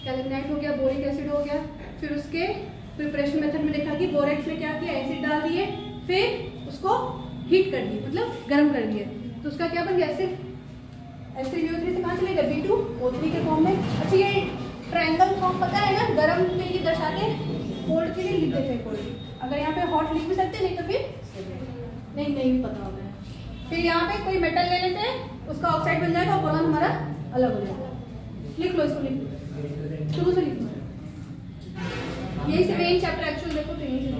कैल्सिनाइट हो गया, बोरिक एसिड हो गया। फिर उसके प्रिपरेशन मेथड में देखा कि बोरेक्स में क्या किया, एसिड डाल दिए, फिर उसको हीट कर दिए, मतलब गर्म कर दिए, तो उसका क्या बन गया, एसिड। SiO3 से कहाँ चलेगा, B2O3 के फॉर्म में। अच्छा, ये ट्रायंगल फॉर्म पता है ना, गर्म के लिए दर्शाते, कोल्ड के लिए लिख देते हैं कोल्ड। अगर यहाँ पे हॉट लिख भी सकते, नहीं तो फिर नहीं भी पता होगा। फिर यहाँ पे कोई मेटल ले लेते हैं, उसका ऑक्साइड बन जाएगा, और बोरॉन हमारा अलग हो जाएगा। लिख लो इसको, लिख लो, शुरू से लिख लो, यही से मेन चैप्टर एक्चुअल देखो तो यही से।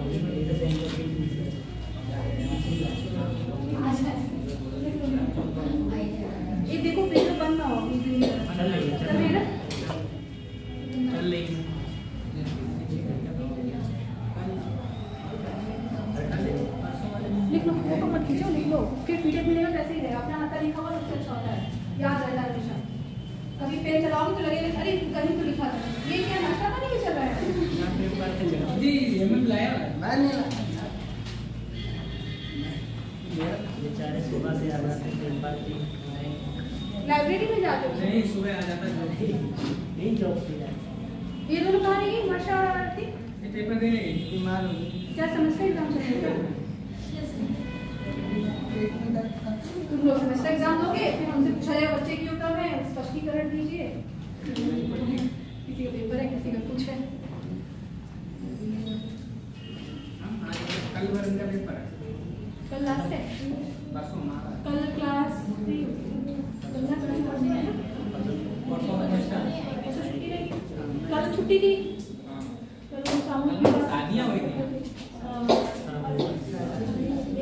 ये देखो पेपर बंद ना हो, लिख लो, फोटो मत खींचो, लिख लो, फिर PDF मिलेगा वैसे ही रहेगा, अपना हाथ का लिखा हुआ सबसे अच्छा होता है, याद रहता है हमेशा। कभी पेन चलाओगे तो लगेगा अरे कहीं तो लिखा था, ये क्या नाश्ता का नहीं चल रहा है जी ये मैं लाया, मैं नहीं लाया। बेचारे सुबह से आ जाते हैं, लाइब्रेरी में जाते हो? नहीं, सुबह आ जाता है, नहीं जॉब पे जाते। ये दोनों कहाँ रही, वर्षा और आरती? ये पेपर देने बीमार हो गई। क्या सेमेस्टर एग्जाम चल रहे हैं? तुम लोग सेमेस्टर एग्जाम दोगे, फिर हमसे पूछा जाएगा बच्चे क्यों कम है, स्पष्टीकरण दीजिए। किसी का पेपर है, किसी का कुछ है। कल भर का पेपर है, कल लास्ट है, परसों हमारा, कल क्लास 3, कल छुट्टी थी, कल शादियाँ हुई थी।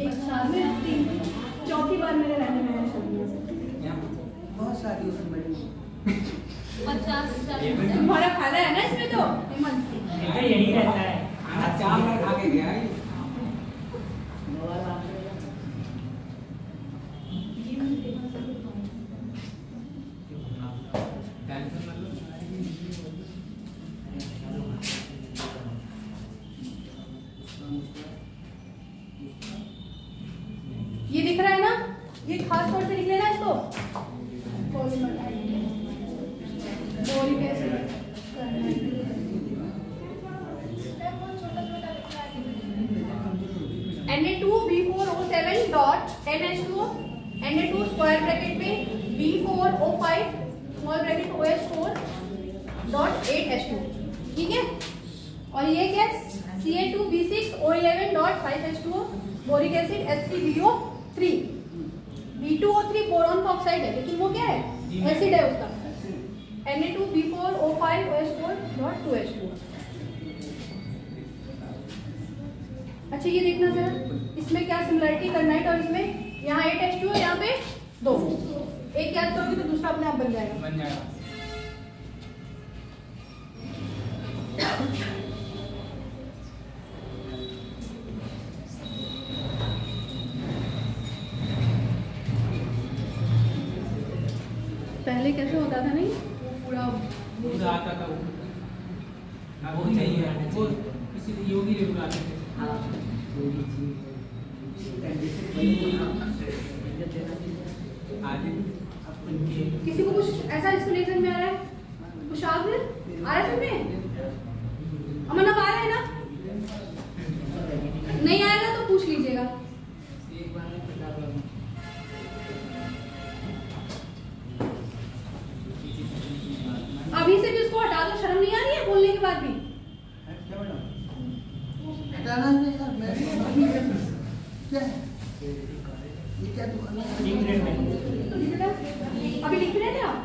एक साल में 3, चौथी बार मेरे रहने में है शादियाँ। बहुत सारी उसमें बड़ी 50 तुम्हारा फायदा है ना इसमें, तो हेमंत यही रहता है। खाना 4 बार खा के गया है। ये दिख रहा है ना, ये खास तौर से लिख लेना इसको, boric acid, Na2B4O7 dot NH2, Na2 square bracket में B4O5 small bracket OH4 dot 8H2, ठीक है। और ये क्या, Ca2B6O11 dot 5H2O, boric acid H3BO3, B2O3 boron का ऑक्साइड है, लेकिन वो क्या है, एसिड है उसका, Na2B4O5 OH4 डॉट 2H2। अच्छा ये देखना जरा, इसमें क्या सिमिलरिटी करना है, और इसमें यहाँ 8H2 है, यहाँ पे 2, एक याद करोगे तो दूसरा अपने आप बन जाएगा। बन जाएगा। पहले कैसे होता था नहीं, पूरा आता था वो, ना वो चाहिए, वो किसी योगी ले बुलाते थे। किसी को कुछ ऐसा इंस्पिरेशन में आ रहा है, कुछ आ रहा है में अमन अब आ रहा है ना, नहीं आएगा तो पूछ लीजिएगा। अभी से जो अभी लिख रहे थे आप?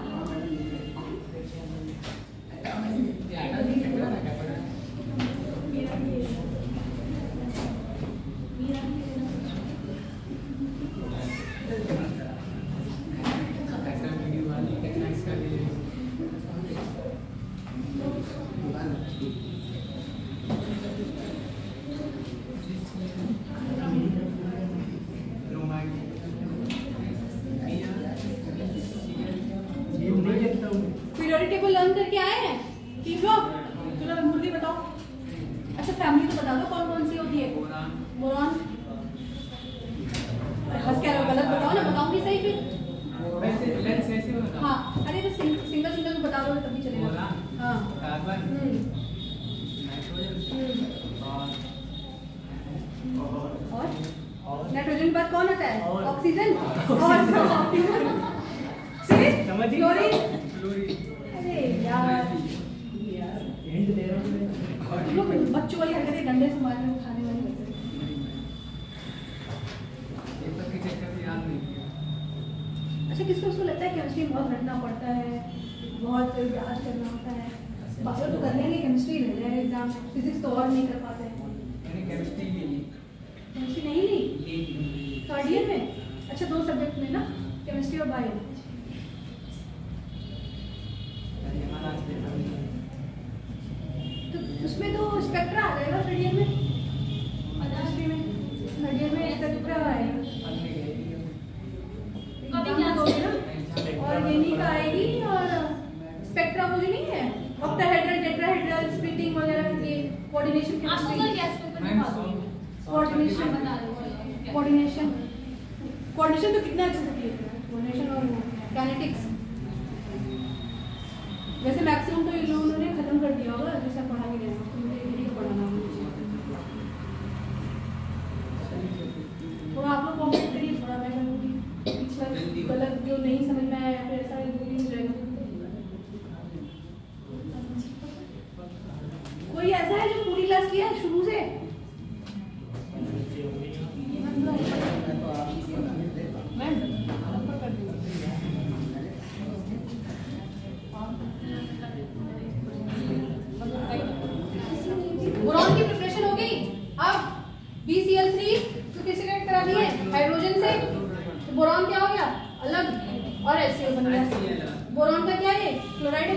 पीरियोडिक टेबल लर्न करके आए हैं तीन लोग? चलो मुर्गी बताओ। अच्छा फैमिली तो बता दो कौन कौन सी होती है। बोरॉन। बस क्या गलत बताओ ना, बताऊंगी सही फिर। हाँ अरे तो सिंगल सिंगल तो बता दो तभी चलेगा। हाँ कार्बन, और नाइट्रोजन के बाद कौन आता है? ऑक्सीजन और समझ गए? क्लोरीन। अरे यार हिंट दे रहा हूँ लोग बच्चों वाली हरकतें डंडे से मारने उठाने वाली करते हैं। अच्छा किसको उसको लगता है केमिस्ट्री बहुत रटना पड़ता है, बहुत याद करना होता है? बायो तो कर लेंगे, केमिस्ट्री ले जाए एग्जाम। फिजिक्स तो और नहीं कर पाते हैं। केमिस्ट्री के लिए केमिस्ट्री नहीं ली थर्ड ईयर में? अच्छा 2 सब्जेक्ट में ना, केमिस्ट्री और बायो। तो उसमें तो स्पेक्ट्रा आ जाएगा थर्ड ईयर में। केमिस्ट्री में थर्ड ईयर में स्पेक्ट्रा आएगा। कभी क्लास होगी ना, और ये नहीं का आएगी। और स्पेक्ट्रा मुझे नहीं है, ऑक्टाहेड्रल टेट्राहेड्रल स्प्लिटिंग वगैरह ये कोऑर्डिनेशन आपको कल गैस पेपर में बात हुई। कोऑर्डिनेशन बता रहे हो। कोऑर्डिनेशन कोऑर्डिनेशन तो कितना अच्छे से किए थे। कोऑर्डिनेशन और काइनेटिक्स वैसे मैक्सिमम तो इन लोगों ने खत्म कर दिया होगा जैसे पढ़ा के गए। मुझे यही पढ़ाना थोड़ा आप लोग कॉम्प्लीट करिए, थोड़ा मैं करूँगी। पिछला गलत जो नहीं समझ में आया फिर ऐसा हो जाएगा। कोई ऐसा है जो पूरी क्लास किया शुरू से? बोरॉन की प्रिपरेशन हो गई। अब BCl3 तो किसे कनेक्ट करा दिए? हाइड्रोजन से। तो बोरॉन क्या हो गया? अलग, और HCl बन गया। बोरॉन का क्या है? क्लोराइड।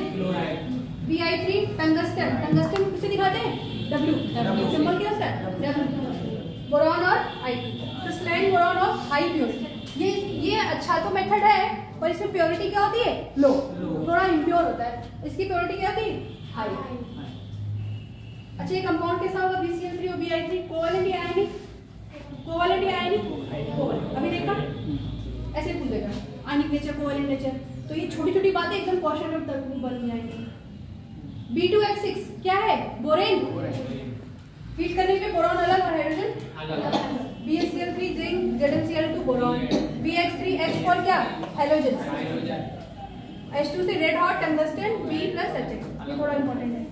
Bi3 tungsten. टंगस्टन किसे दिखाते हैं? W। सिंबल क्या उसका? W। बोरॉन और I2। Crystalline boron of high purity. ये अच्छा तो मेथड है, पर इसमें प्योरिटी क्या होती है? लो। थोड़ा इम्प्योर होता है। इसकी प्योरिटी क्या होती है? हाई। अच्छा ये कंपाउंड कैसा होगा? BCl3 और Bi3 कोवैलेंट या आयनिक? कोवैलेंट या आयनिक? कोवैलेंट। अभी देखा ऐसे पूछेगा आयनिक नेचर, कोवैलेंट नेचर। तो ये छोटी छोटी बातें एकदम क्वेश्चन में तक बन जाएंगी। B2H6 क्या है? बोरेन। हीट करने पे बोरॉन अलग और हाइड्रोजन अलग। BaCl3 zinc, ZnCl2 boron. BH3H for क्या? हैलोजन। H2 से red hot tungsten, B plus HX। ये थोड़ा इंपॉर्टेंट है।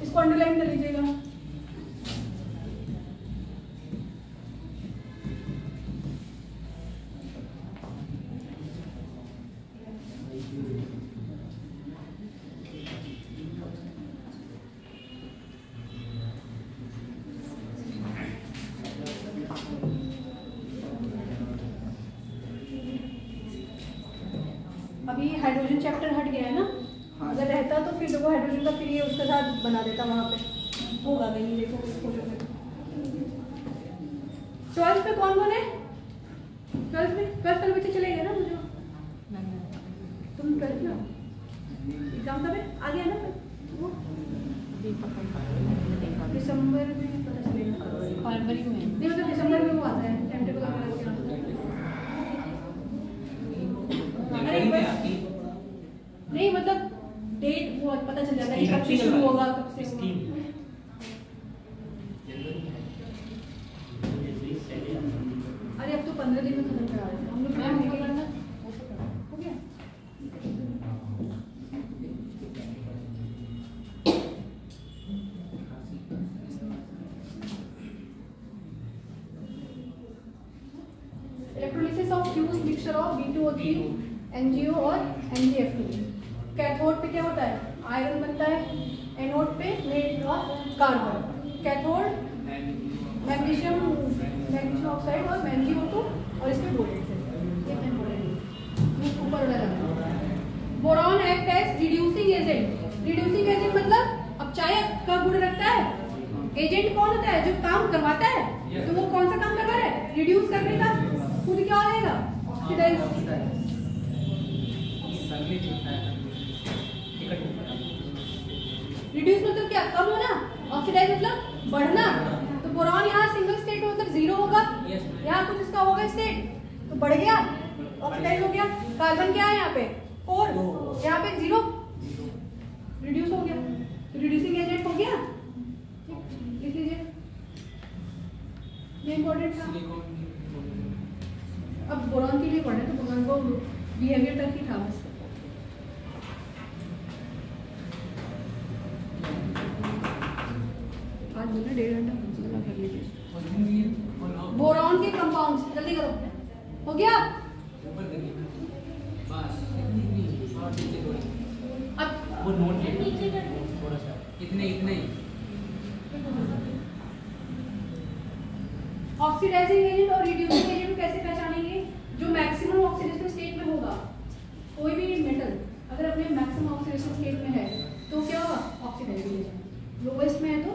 इसको अंडरलाइन कर लीजिएगा। अभी हाइड्रोजन चैप्टर हट गया है ना। अगर रहता तो फिर देखो हाइड्रोजन का फिर ये उसके साथ बना देता, वहाँ पे होगा कहीं। देखो 12th में कौन कौन है? 12th में 12th वाले बच्चे चले गए ना? मुझे तुम 12th में हो? एग्जाम कब है? आ गया ना वो? दिसंबर में पता चलेगा। फरवरी में नहीं मतलब दिसंबर में वो आता है टाइम टेबल वगैरह। नहीं मतलब डेट वो पता चल जाता है कि कब से शुरू होगा, कब से होगा। अरे अब तो 15 दिन में खत्म करा देते हैं हम लोग। हो गया? H2 mixture of B2O3 NGO और NgF2। कैथोड पे क्या होता है, आयरन बनता है, एनोड पे made of carbon. Cathode magnesium oxide और MnGO2 और इसमें बोरेन ऊपर लगा। Boron act as reducing agent. Reducing agent मतलब अब चाय का गुण रखता है, एजेंट कौन होता है, जो काम करवाता है, तो वो कौन सा काम करवा रहा है, रिड्यूस करने का। खुद क्या हो जाएगा, ऑक्सीडाइज। रिड्यूस मतलब क्या, कम होना, ऑक्सीडाइज मतलब बढ़ना। तो बोरॉन यहाँ सिंगल स्टेट में मतलब 0 होगा, यहाँ कुछ इसका होगा स्टेट तो बढ़ गया, ऑक्सीडाइज हो गया। कार्बन क्या है यहाँ पे 4, यहाँ पे 0, रिड्यूस हो गया, रिड्यूसिंग एजेंट हो गया। लिख लीजिए, ये इम्पोर्टेंट था। अब बोरॉन के लिए पढ़े तो बोरॉन को बिहेवियर तक ही था बस। आज बोला 1.5 घंटा कर लीजिए। बोरॉन के कंपाउंड्स जल्दी करो, हो गया। अब वो नोट थोड़ा सा इतने ही ऑक्सीडाइजिंग एजेंट और रिड्यूसिंग एजेंट कैसे पहचानेंगे, जो मैक्सिमम ऑक्सीडेशन स्टेट में होगा। कोई भी मेटल अगर अपने मैक्सिमम ऑक्सीडेशन स्टेट में है तो क्या होगा, ऑक्सीडाइजिंग एजेंट। लोवेस्ट में है तो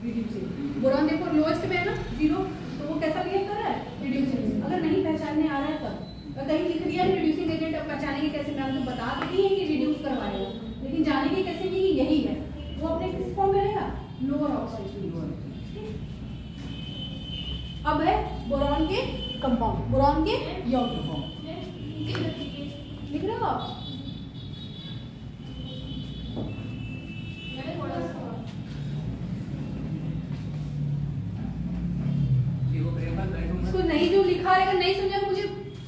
रिड्यूसिंग। बोरॉन देखो लोवेस्ट में है ना 0, तो वो कैसा बिहेव कर रहा है, रिड्यूसिंग। अगर नहीं पहचानने आ रहा है तब कहीं लिख दिया रिड्यूसिंग एजेंट, अब पहचानेंगे कैसे। मैंने तो बता दी है कि रिड्यूस करवाएगा, लेकिन जानेंगे कैसे कि यही है। वो अपने किस फॉर्म में रहेगा, लोअर ऑक्सीडेशन। अब है बोरॉन के कंपाउंड, बोरॉन के यौगिक। लिख रहे हो आप, इसको नहीं जो लिखा है, अगर नहीं समझा मुझे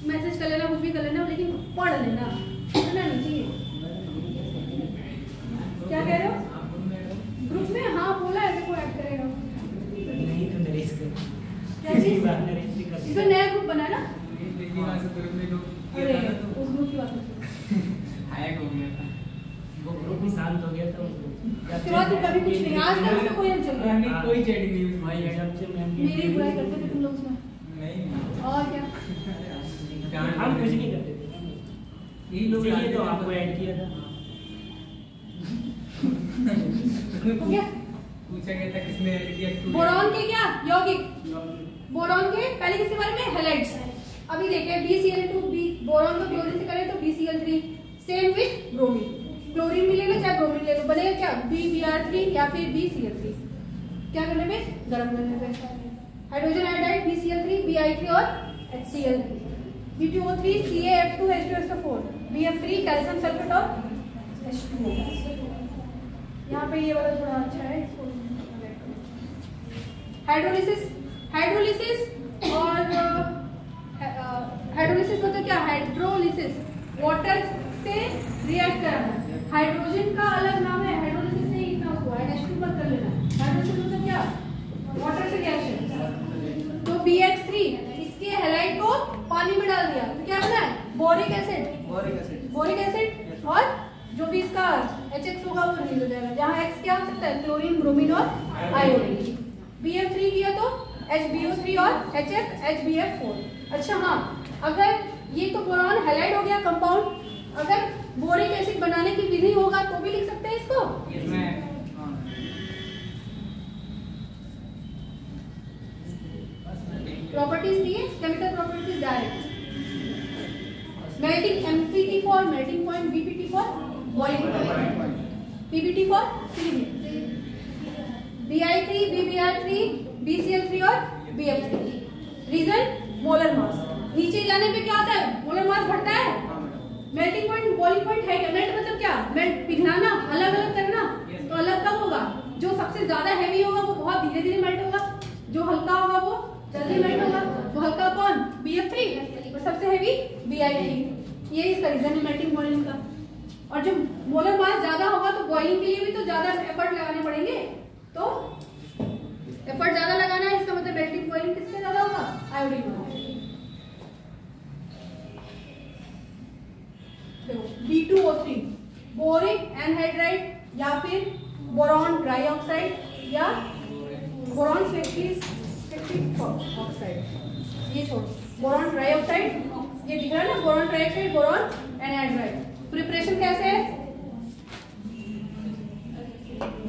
मैसेज कर लेना, कुछ भी कर लेना, लेकिन पढ़ लेना, पढ़ना नहीं चाहिए। क्या कह रहे हो, ग्रुप में? हाँ बोला है, देखो ऐड करेगा नहीं तो नरेश कर, क्या चीज, इसमें नया ग्रुप बना ना। अरे उस ग्रुप की बात वो ग्रुप भी शांत हो गया था। उसके बाद तो कभी कुछ नहीं, आज तक उसमें कोई हलचल नहीं, कोई चैटिंग नहीं हुई भाई जब से मैम मेरी बुराई करते थे तुम लोग उसमें। नहीं, और क्या, हम कुछ नहीं करते थे, यही लोग इसीलिए तो आपको ऐड किया था। हो गया। पूछा गया था किसने ऐड किया। बोरॉन के क्या यौगिक, बोरॉन के पहले किसके बारे में, हैलाइड्स। अभी देखिए BCl2, बोरॉन को क्लोरीन से करें तो BCl3, same with bromine. Chlorine भी ले लो चाहे ब्रोमीन ले लो, बनेगा क्या BBr3 या फिर BCl3। क्या करने में, गर्म करने में। हाइड्रोजन आयोडाइड BCl3, Bi3 और HCl3, B2O3, CaF2, H2SO4, BF3, calcium sulphate और H2O। यहाँ पे ये वाला थोड़ा अच्छा है, इसको हाइड्रोलिसिस और हाइड्रोलिसिस मतलब क्या, हाइड्रोलिसिस वाटर से रिएक्ट करना। हाइड्रोजन का अलग नाम है, हाइड्रोलिसिस नहीं लिखना उसको, H2 मत कर लेना। हाइड्रोलिसिस मतलब क्या, वाटर से रिएक्शन। तो BH3 इसके हैलाइड को पानी में डाल दिया तो क्या बना है, बोरिक एसिड और जो भी इसका HX होगा वो रिलीज हो जाएगा, जहाँ X क्या हो सकता है, क्लोरीन, ब्रोमीन और आयोडीन। BF3 किया तो HBO3 और HF HBF4। अच्छा हाँ, अगर ये तो बोरॉन हैलाइड हो गया कंपाउंड, अगर बोरिक एसिड बनाने की विधि होगा तो भी लिख सकते हैं इसको। प्रॉपर्टीज दिए, chemical properties direct. Melting MPT for melting point, BPT for boiling point, PBT for filling, Bi3, BBr3, BCl3 और BF3। Reason, molar mass. नीचे जाने पे क्या होता है, मोलर मास बढ़ता है। मेल्टिंग पॉइंट, बॉइलिंग पॉइंट है क्या, मेल्ट मतलब क्या, मेल्ट पिघलाना, अलग अलग करना। तो अलग कब होगा, जो सबसे ज्यादा हैवी होगा वो बहुत धीरे धीरे मेल्ट होगा, जो हल्का होगा वो जल्दी मेल्ट होगा। तो हल्का कौन, BF3, और सबसे हैवी Bi3। ये इसका रीजन है मेल्टिंग बॉइलिंग का। और जब मोलर मास ज्यादा होगा तो बॉइलिंग के लिए भी तो ज्यादा एफर्ट लगाने पड़ेंगे, तो एफर्ट ज्यादा लगाना है, इसका मतलब मेल्टिंग बॉइलिंग किससे ज्यादा होगा, आयोडीन। ट्राई ऑक्साइड या बोरॉन सिलेक्टिव ऑक्साइड। ये छोड़ो, बोरॉन ट्राई ऑक्साइड, ये दिख रहा है ना, boron try oxide, boron anhydride. Preparation कैसे है?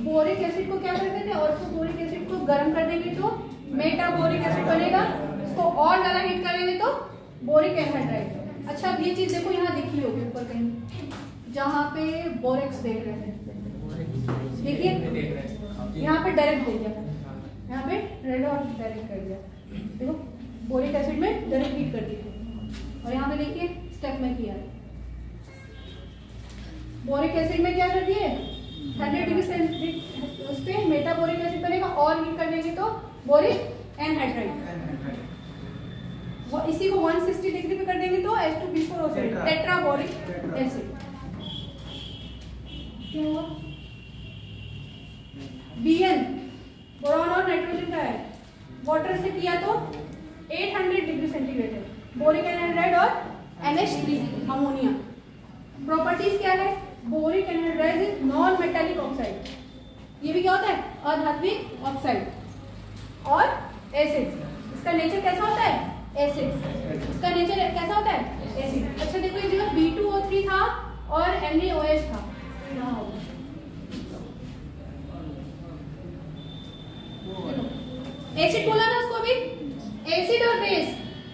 बोरिक एसिड को क्या कर देते हैं, और बोरिक एसिड को गर्म कर देंगे तो मेटाबोरिक एसिड बनेगा, इसको और ज्यादा हीट करेंगे तो बोरिक एनहाइड्राइड। अच्छा अब ये चीज देखो, यहाँ दिखी होगी ऊपर कहीं, जहाँ पे बोरेक्स देख रहे हैं, देखिए यहाँ पे डायरेक्ट दे दिया, यहाँ पे रेड और डायरेक्ट कर दिया, देखो बोरिक एसिड में डायरेक्ट हीट कर दी, और यहाँ पे देखिए स्टेप में किया है। बोरिक एसिड में क्या कर दिए, 100 डिग्री सेंटीग्रेड उस पे मेटाबोरिक एसिड बनेगा, और हीट कर देंगे तो बोरिक एनहाइड्राइड। वो इसी को 160 डिग्री पे कर देंगे तो H2B4O7 टेट्राबोरिक एसिड। Bn बोरॉन और नाइट्रोजन का है, वाटर से किया तो 800 डिग्री सेंटीग्रेड है, बोरिक एनहाइड्राइड और NH3 अमोनिया। प्रॉपर्टीज क्या है, boric anhydride is non metallic oxide, ये भी क्या होता है, अधात्विक ऑक्साइड, और एसिड, इसका नेचर कैसा होता है, एसिड, इसका नेचर कैसा होता है, एसिड। अच्छा देखो ये जगह B2O3 था और NaOH था, एसिड बोला ना उसको भी, एसिड और बेस,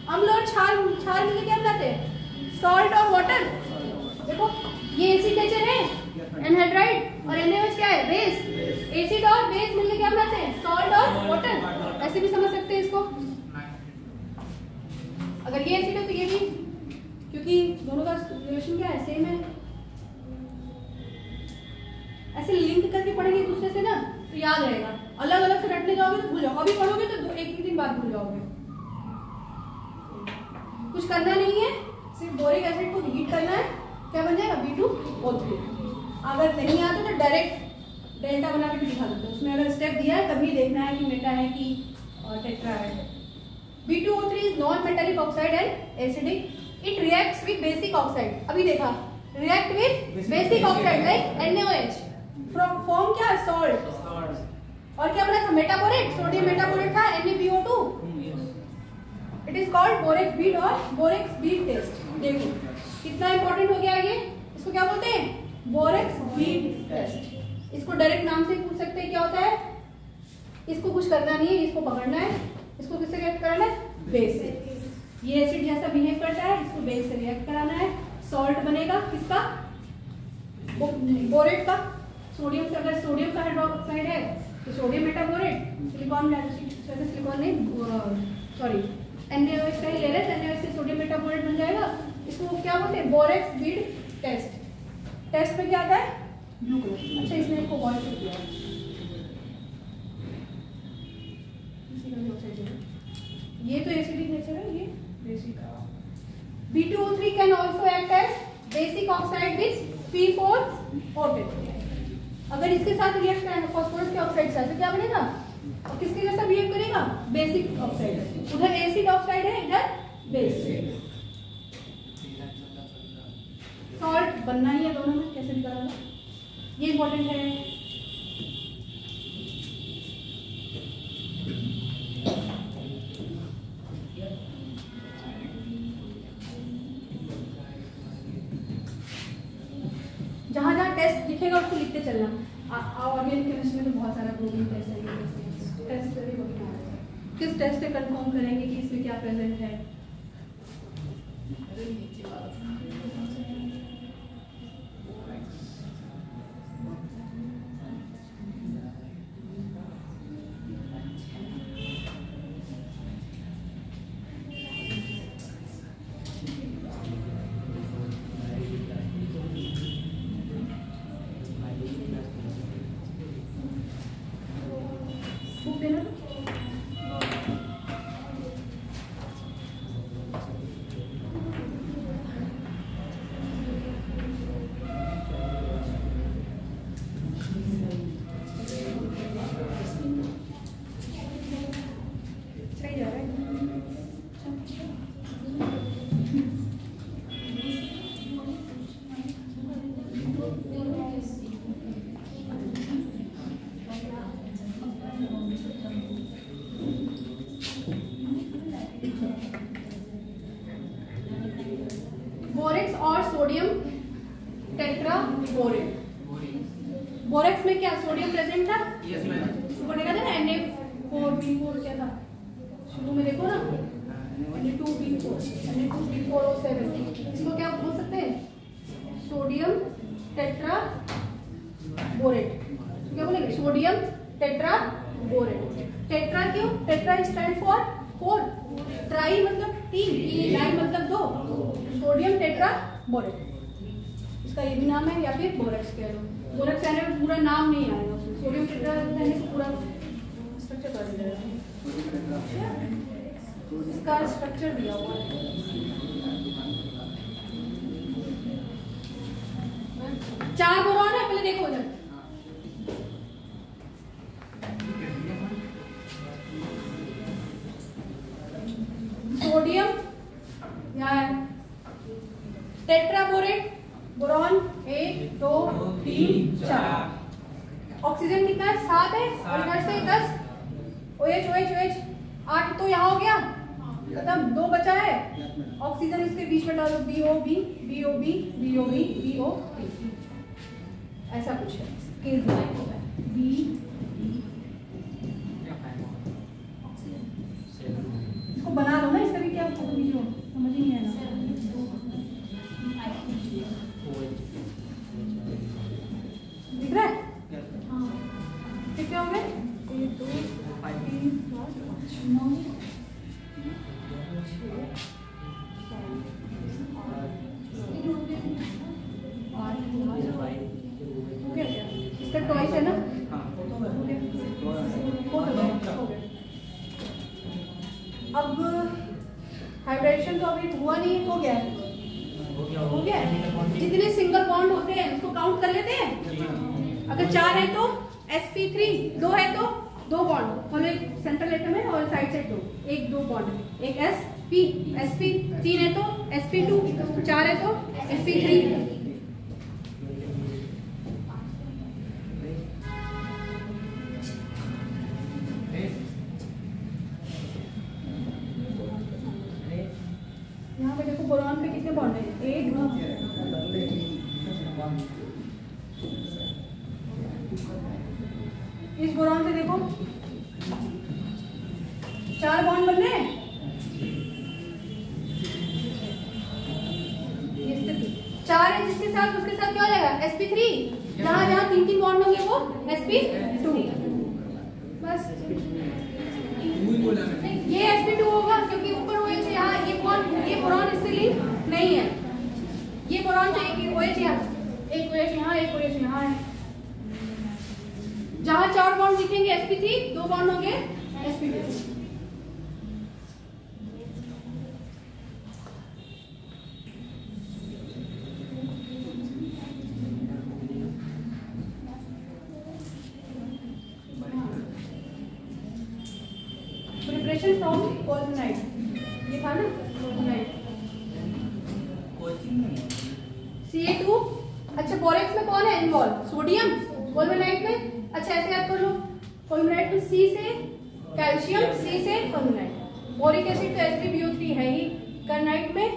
अम्ल और क्षार मिलकर क्या बनाते हैं, सॉल्ट और वाटर। देखो ये एसिड नेचर है एनहाइड्राइड, और NaOH क्या है, बेस। एसिड और बेस मिलकर क्या बनाते हैं, सॉल्ट और वाटर। ऐसे भी समझ सकते हैं इसको, अगर ये एसिड है तो ये भी, क्योंकि दोनों का रिलेशन क्या है, सेम है। ऐसे लिंक करके पढ़ेंगे एक दूसरे से ना तो याद रहेगा, अलग अलग से रटने जाओगे तो भूल जाओगे, अभी पढ़ोगे तो एक ही दिन बाद भूल जाओगे। कुछ करना नहीं है, सिर्फ बोरिक एसिड को हीट करना है, क्या बन जाएगा, B2O3। अगर नहीं आता तो डायरेक्ट डेल्टा बना के भी दिखा देते हैं, उसमें अगर स्टेप दिया है तभी देखना है कि मेटा है कि टेट्रा है। B2O3 is non-metallic oxide and acidic. It reacts with basic oxide. अभी देखा, react with basic oxide like NaOH. From form क्या, salt. और क्या बना था, मेटाबोरेट, सोडियम मेटाबोरेट था, NaBO2. It is called borax bead और borax bead test. देखो कितना इंपॉर्टेंट हो गया ये, इसको क्या बोलते हैं, बोरेक्स बीड टेस्ट। इसको डायरेक्ट नाम से पूछ सकते हैं क्या होता है, इसको कुछ करना नहीं है, इसको पकड़ना है, इसको किससे रिएक्ट कराना है, बेस से। ये एसिड जैसा बिहेव करता है, इसको बेस से रिएक्ट कराना है, सॉल्ट बनेगा किसका, बोरेट का। सोडियम से, अगर सोडियम का हाइड्रोक्साइड है तो sodium metaborate, silicon sorry NaOH का ही ले रहे हैं, NaOH से सोडियम मेटाबोरेट बन जाएगा। इसको क्या बोलते हैं, बोरेक्स बीड टेस्ट। टेस्ट में क्या आता है, ब्लू कलर। अच्छा इसमें इसको बॉइल कर दिया, ये तो एसिडिक नेचर है, ये basic. B2O3 can also act as basic oxide with P4O10। अगर इसके साथ रिएक्ट करेंगे फास्फोरस के ऑक्साइड से तो क्या बनेगा, और किसके जैसा बिहेव करेगा, बेसिक ऑक्साइड। उधर एसिड ऑक्साइड है, इधर बेस। सॉल्ट बनना ही है दोनों में, कैसे निकाला, ये इंपॉर्टेंट है। जहाँ जहाँ टेस्ट दिखेगा उसको लिखते चलना। ऑर्गेनिक केमिस्ट्री में तो बहुत सारा प्रोटीन टेस्ट है, टेस्ट किस टेस्ट से कंफर्म करेंगे कि इसमें क्या प्रेजेंट है। बोरेक्स और सोडियम टेट्राबोरेट। बोरेक्स में क्या सोडियम प्रेजेंट था? Yes ma'am. ऊपर लिखा था ना Na4B4 क्या था शुरू में, देखो ना Na2B4 Na2B4O7। इसको क्या बोल सकते हैं? Sodium tetraborate. तो क्या बोलेंगे? Sodium tetraborate. टेट्रा क्यों? टेट्रा स्टैंड फॉर 4, ट्राई मतलब 3, डाई मतलब 2, सोडियम टेट्राबोरेट। इसका ये भी नाम है, या फिर बोरेक्स कह लो। बोरेक्स कहने में पूरा नाम नहीं आएगा, सोडियम टेट्रा कहने से पूरा स्ट्रक्चर कर दिया जाएगा। इसका स्ट्रक्चर दिया हुआ है। चार बोरॉन है, पहले देखो उधर। सोडियम यहाँ टेट्राबोरेट, बोरॉन 1 2 3 4। ऑक्सीजन कितना है? 7 है, और इधर से 10। OH 8 तो यहाँ हो गया खत्म, 2 बचा है। ऑक्सीजन इसके बीच में डालो, BOB BOB BOB BOB, ऐसा कुछ है। केस लाइन होगा B। इसको बना लो ना, इसका भी क्या समझ ही नहीं आया। दिख रहा है? हाँ, कितने हो गए? 1 2 3 4 5 9 हो गया क्या? इसका टॉइस है ना? अब हाइब्रिडेशन तो अभी हुआ नहीं, हो गया हो गया। जितने सिंगल बॉन्ड होते हैं उसको काउंट कर लेते हैं। अगर 4 है तो sp3, 2 है तो 2 बॉन्ड, और एक सेंट्रल एटम है और साइड से 2, 1 2 बॉन्ड, एक sp 3 है तो sp2, 4 है तो sp3। यहाँ पे देखो बोरॉन पे कितने बॉन्ड है? 1 2। इस बोरॉन से देखो 4 बॉन्ड बन रहे हैं। ये 4 है, जिसके साथ उसके साथ क्या हो जाएगा? sp3। जहाँ जहाँ 3 बॉन्ड होंगे वो sp2। बस ये sp2 होगा, क्योंकि ऊपर OH यहाँ, ये बॉन्ड, ये बोरॉन इससे लिंक नहीं है। ये बोरॉन से एक OH यहाँ, एक OH यहाँ, एक OH यहाँ है। जहाँ 4 बॉन्ड दिखेंगे sp3, 2 बॉन्ड होंगे sp2। प्रिपरेशन फ्रॉम कोल्फेनाइट, ये था ना कोल्फेनाइट। Ca2। अच्छा, बोरेक्स में कौन है इन्वॉल्व? सोडियम। कोल्फेनाइट में अच्छा ऐसे याद कर लो, कोल्फेनाइट में C से कैल्शियम, C से कोल्फेनाइट। बोरिक एसिड तो H3BO3 है ही, कार्नाइट में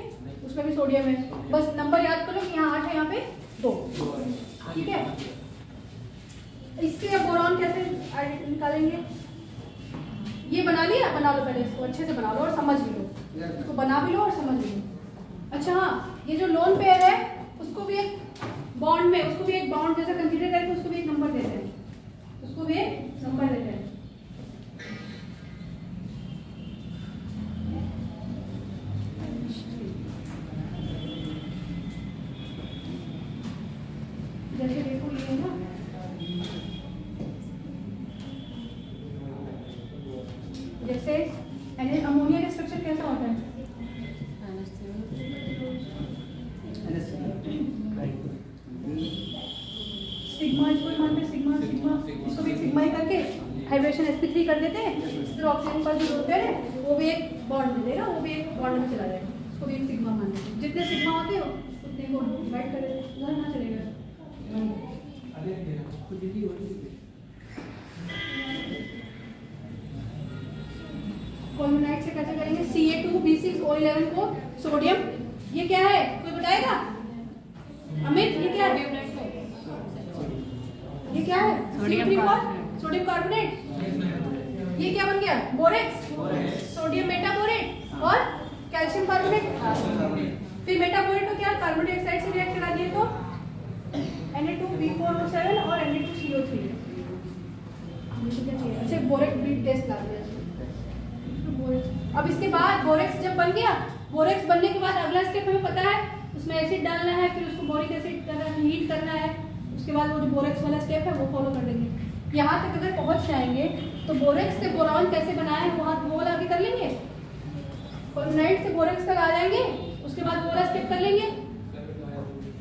उसमें भी सोडियम है। बस नंबर याद कर लो कि यहाँ 8 है, यहाँ पे 2। ठीक है, इससे अब बोरॉन कैसे निकालेंगे? ये बना लिया, बना लो पहले, इसको अच्छे से बना लो और समझ भी लो, इसको बना भी लो और समझ भी लो। अच्छा हाँ, ये जो लोन पेयर है उसको भी एक बॉन्ड में, उसको भी एक बॉन्ड जैसा कंसीडर करके उसको भी एक नंबर देते हैं, उसको भी एक नंबर देते हैं। जैसे देखो ये है ना, जैसे अमोनिया का स्ट्रक्चर कैसा होता है? सिग्मा, इसको मानते हैं सिग्मा, इसको भी सिग्मा ही करके हाइब्रिडेशन sp3 कर देते हैं। फिर ऑक्सीजन पर जो पेयर है वो भी एक बॉन्ड में देगा, वो भी एक बॉन्ड में चला जाएगा, उसको भी एक सिग्मा मान देते हैं। जितने सिग्मा होते हो उतने को डिवाइड कर देते हैं, उधर ना चलेगा। फॉर्मुलाइट से कैसे करेंगे? Ca2B6O11 को सोडियम, ये क्या है कोई बताएगा? अमित ये क्या है? ये क्या है? Sodium carbonate. ये क्या बन गया? बोरेक्स, सोडियम मेटाबोरेट और कैल्शियम कार्बोनेट। फिर मेटाबोरेट को क्या कार्बन डाइऑक्साइड से रिएक्ट करा दिए तो Na2B4O7 और Na2CO3। अच्छा बोरेक्स भी टेस्ट ला दिया। अब इसके बाद बोरेक्स जब बन गया, बोरेक्स बनने के बाद अगला स्टेप हमें पता है, उसमें एसिड डालना है, फिर उसको बोरिक एसिड करना है, हीट करना है, उसके बाद वो जो बोरेक्स वाला स्टेप है वो फॉलो कर लेंगे। यहाँ तक अगर पहुँच जाएंगे तो बोरेक्स से बोरॉन कैसे बनाए वहाँ वो आगे कर लेंगे। फॉर्मुलाइट से बोरेक्स तक आ जाएंगे, उसके बाद वो वाला स्टेप कर लेंगे।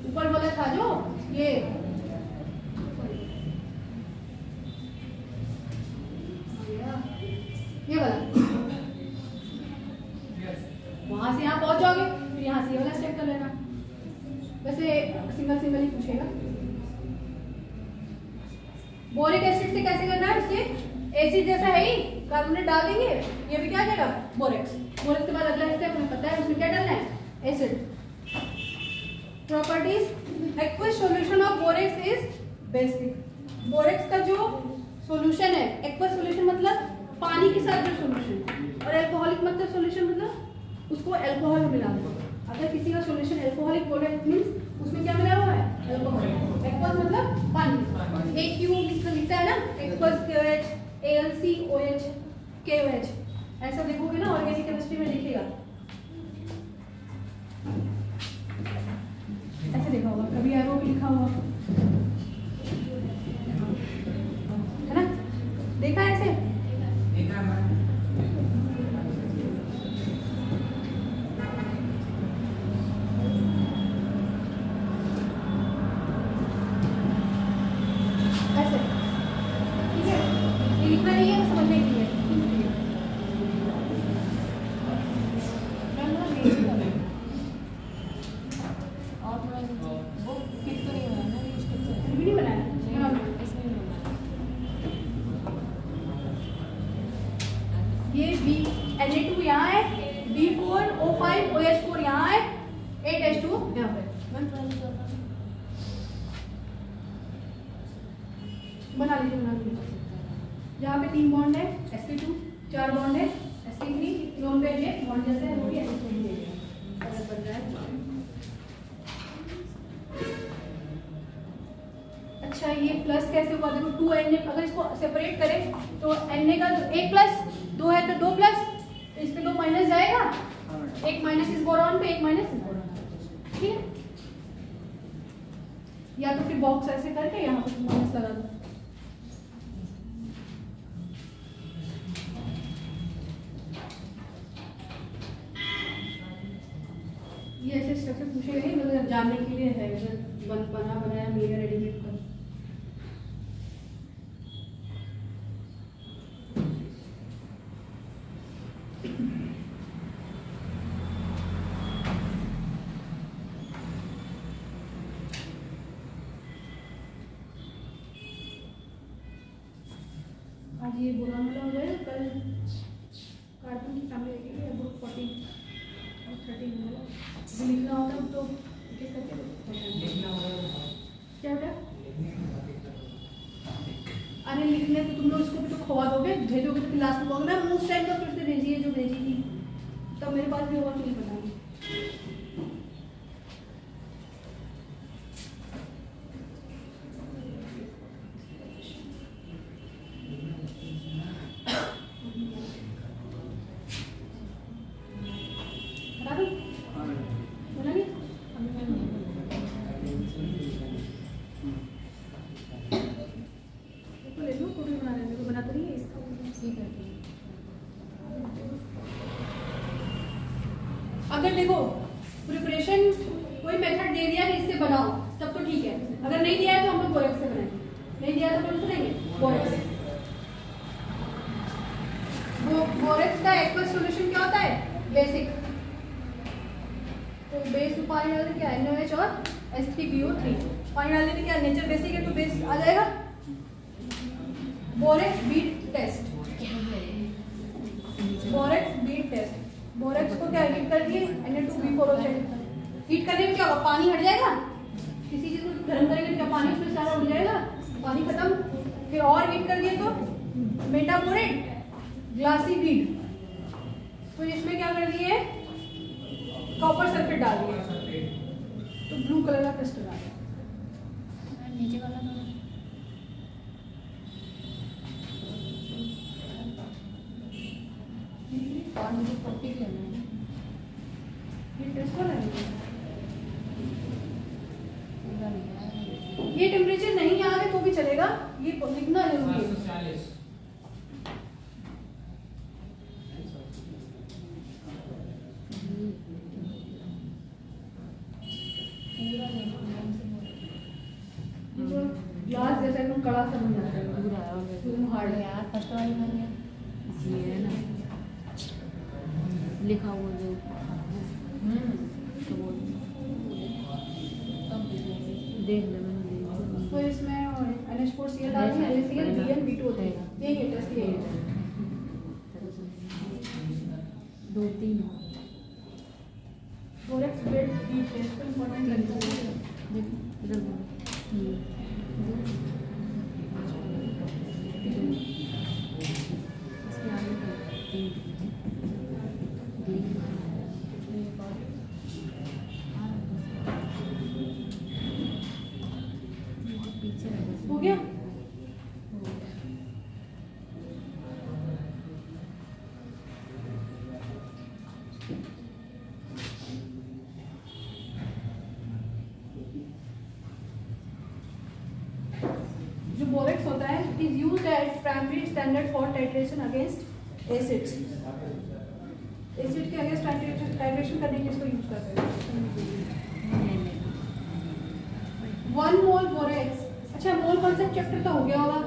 ऊपर वाला था जो ये वाला, वहां से यहाँ पहुंच जाओगे, फिर यहाँ से ये वाला स्टेप कर लेना। वैसे सिंगल ही पूछेगा। बोरिक एसिड से कैसे करना है? उससे एसिड जैसा है ही, कार्बोनेट डाल देंगे, ये भी क्या आ जाएगा? बोरेक्स। बोरेक्स के बाद अगला स्टेप हमें पता है, उसमें क्या डालना है? Acid. Properties, aqueous solution of borax is basic. Borax का जो सॉल्यूशन है, एक्वस सॉल्यूशन मतलब पानी के साथ जो सॉल्यूशन, और अल्कोहलिक मतलब सॉल्यूशन मतलब उसको अल्कोहल में मिला दो। अगर किसी का सॉल्यूशन अल्कोहलिक बोले मींस उसमें क्या मिला हुआ है? अल्कोहल। एक्वस मतलब पानी। एक क्यू लिखता है ना, एक्वस KOH, AlCOH, KOH, ऐसा देखोगे ना ऑर्गेनिक केमिस्ट्री में लिखेगा, ऐसे देखा होगा, कभी एरो भी लिखा हुआ है ना, देखा है ऐसे? ऐसे ठीक है, ये लिखना नहीं है, समझने के लिए। नहीं बनाया ये Na2 यहाँ है, B4O5OH4 यहाँ है, 8H2 यहाँ पे। बना लीजिए। यहाँ पे 3 बॉन्ड है, sp2, 4 बॉन्ड है, sp3, दोनों पे ये बॉन्ड जैसे है वो भी ऐसे बन रहा है। अच्छा ये प्लस कैसे हुआ? देखो 2Na, अगर इसको सेपरेट करें तो Na का 1 प्लस 2 है तो 2 प्लस, इस पे 2 माइनस जाएगा, 1 माइनस इस बोरॉन पे, 1 माइनस इस बोरॉन पे, ठीक है? या तो फिर बॉक्स ऐसे करके यहाँ पे माइनस लगा दो। ये ऐसे स्ट्रक्चर पूछे नहीं, मतलब जानने के लिए है, बना बनाया मेरा रेडीमेड का। आज ये बोरान वाला हो जाएगा, कल कार्बन की फैमिली लगेगी, अब 40 और 30 वाला जो लिखना होगा तो क्या बेटा? अरे लिखने तो तुम लोग इसको भी तो खवा दोगे, भेजोगे तो फिर लास्ट में कहोगे ना उस टाइम का फिर से भेजिए जो भेजी थी, तब मेरे पास भी होगा तो नहीं बताऊंगी। अगर देखो प्रिपरेशन कोई मेथड दे दिया कि इससे बनाओ तब तो ठीक है, अगर नहीं दिया है तो हम लोग बोरेक्स से बनाएंगे, नहीं दिया तो कौन से देंगे? बोरेक्स। बोरेक्स का एक्वस सॉल्यूशन क्या होता है? बेसिक। तो बेस में पानी डालने क्या है? NaOH और H3PO3। पानी डालने में क्या नेचर बेसिक है तो बेस आ जाएगा। Borax bead test, borax bead test. Borax को क्या हीट कर दिए Na2B4O7। हीट करने में क्या होगा, पानी हट जाएगा, किसी चीज को गर्म करेंगे तो क्या पानी उसमें सारा उड़ जाएगा, पानी खत्म। फिर और हीट कर दिए तो मेटाबोरेट ग्लासी बीड, तो इसमें क्या कर दिए, कॉपर सल्फेट डाल दिए, तो ब्लू कलर का क्रिस्टल आ गया। नीचे वाला और मुझे पट्टी लेना है। ये टेस्ट वाला है। पूरा नहीं है। ये टेम्परेचर नहीं आ रहे तो भी चलेगा, ये लिखना जरूरी है। 740 पूरा नहीं जो ग्लास जैसा एकदम कड़ा सा बन जाता है, पूरा है और एकदम हार्ड है। यार फर्स्ट वाली में ये है ना लिखा हुआ जो तो वो देख ले मैंने तो इसमें NH4Cl डाल दिया, NaCl BnB2 होता है। ये टेस्ट ये है। 2-3 बोरेक्स बीट टेस्ट को इंपॉर्टेंट करता है। देख इधर इसके आगे का 3 हो गया। जो बोरेक्स होता है it is used as primary standard for titration against acids. Acid के अगेंस्ट टाइट्रेशन करने के लिए इसको यूज करते हैं। 1 मोल बोरेक्स। अच्छा, मोल कॉन्सेप्ट चैप्टर तो हो गया होगा,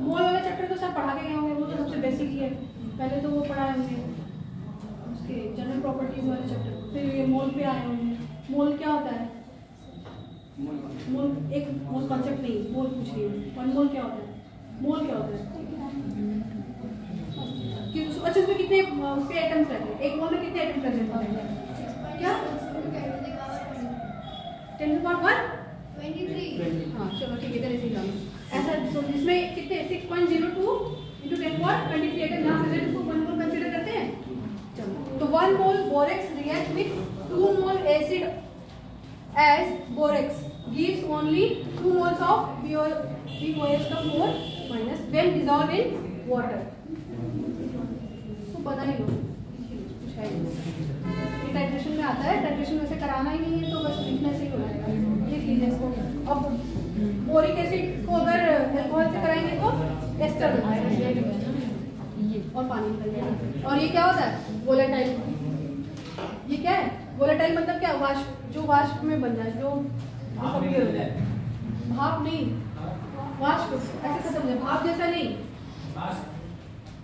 मोल वाला चैप्टर तो सब पढ़ा के गए होंगे, वो तो सबसे बेसिक ही है, पहले तो वो पढ़ा है हमने उसके जनरल प्रॉपर्टीज वाले चैप्टर, फिर ये मोल पे आए होंगे। मोल क्या होता है, मोल एक मोल कॉन्सेप्ट नहीं, मोल पूछ रही हूँ। 1 मोल क्या होता है, मोल क्या होता है कि अच्छा उसमें कितने उसके एटम्स रहते हैं, एक मोल में कितने एटम प्रेजेंट होते हैं, क्या 10⁻1 23। हाँ चलो ठीक है, इधर ऐसे ही जाना ऐसा। तो जिसमें कितने 6.02 × 10⁻23 एटम जहाँ प्रेजेंट उसको 1 मोल कंसीडर करते हैं। चलो, तो 1 mole borax react with 2 mole acid as borax gives only 2 moles of BOH4 minus when dissolved in water। तो बता ही दो कुछ है, ये टाइट्रेशन में आता है, टाइट्रेशन वैसे कराना ही नहीं है तो बस लिखने से ही हो जाएगा, लिख लीजिए इसको। अब बोरिक एसिड को अगर अल्कोहल से कराएंगे तो एस्टर होता है और पानी निकल जाएगा। और ये क्या होता है, वोलेटाइल। ये क्या है, वोलेटाइल मतलब क्या, वाष्प, जो वाष्प में बन जाए, जो डिसअपीयर हो जाए। भाप नहीं, वाष्प ऐसे खत्म हो जाए, भाप जैसा नहीं।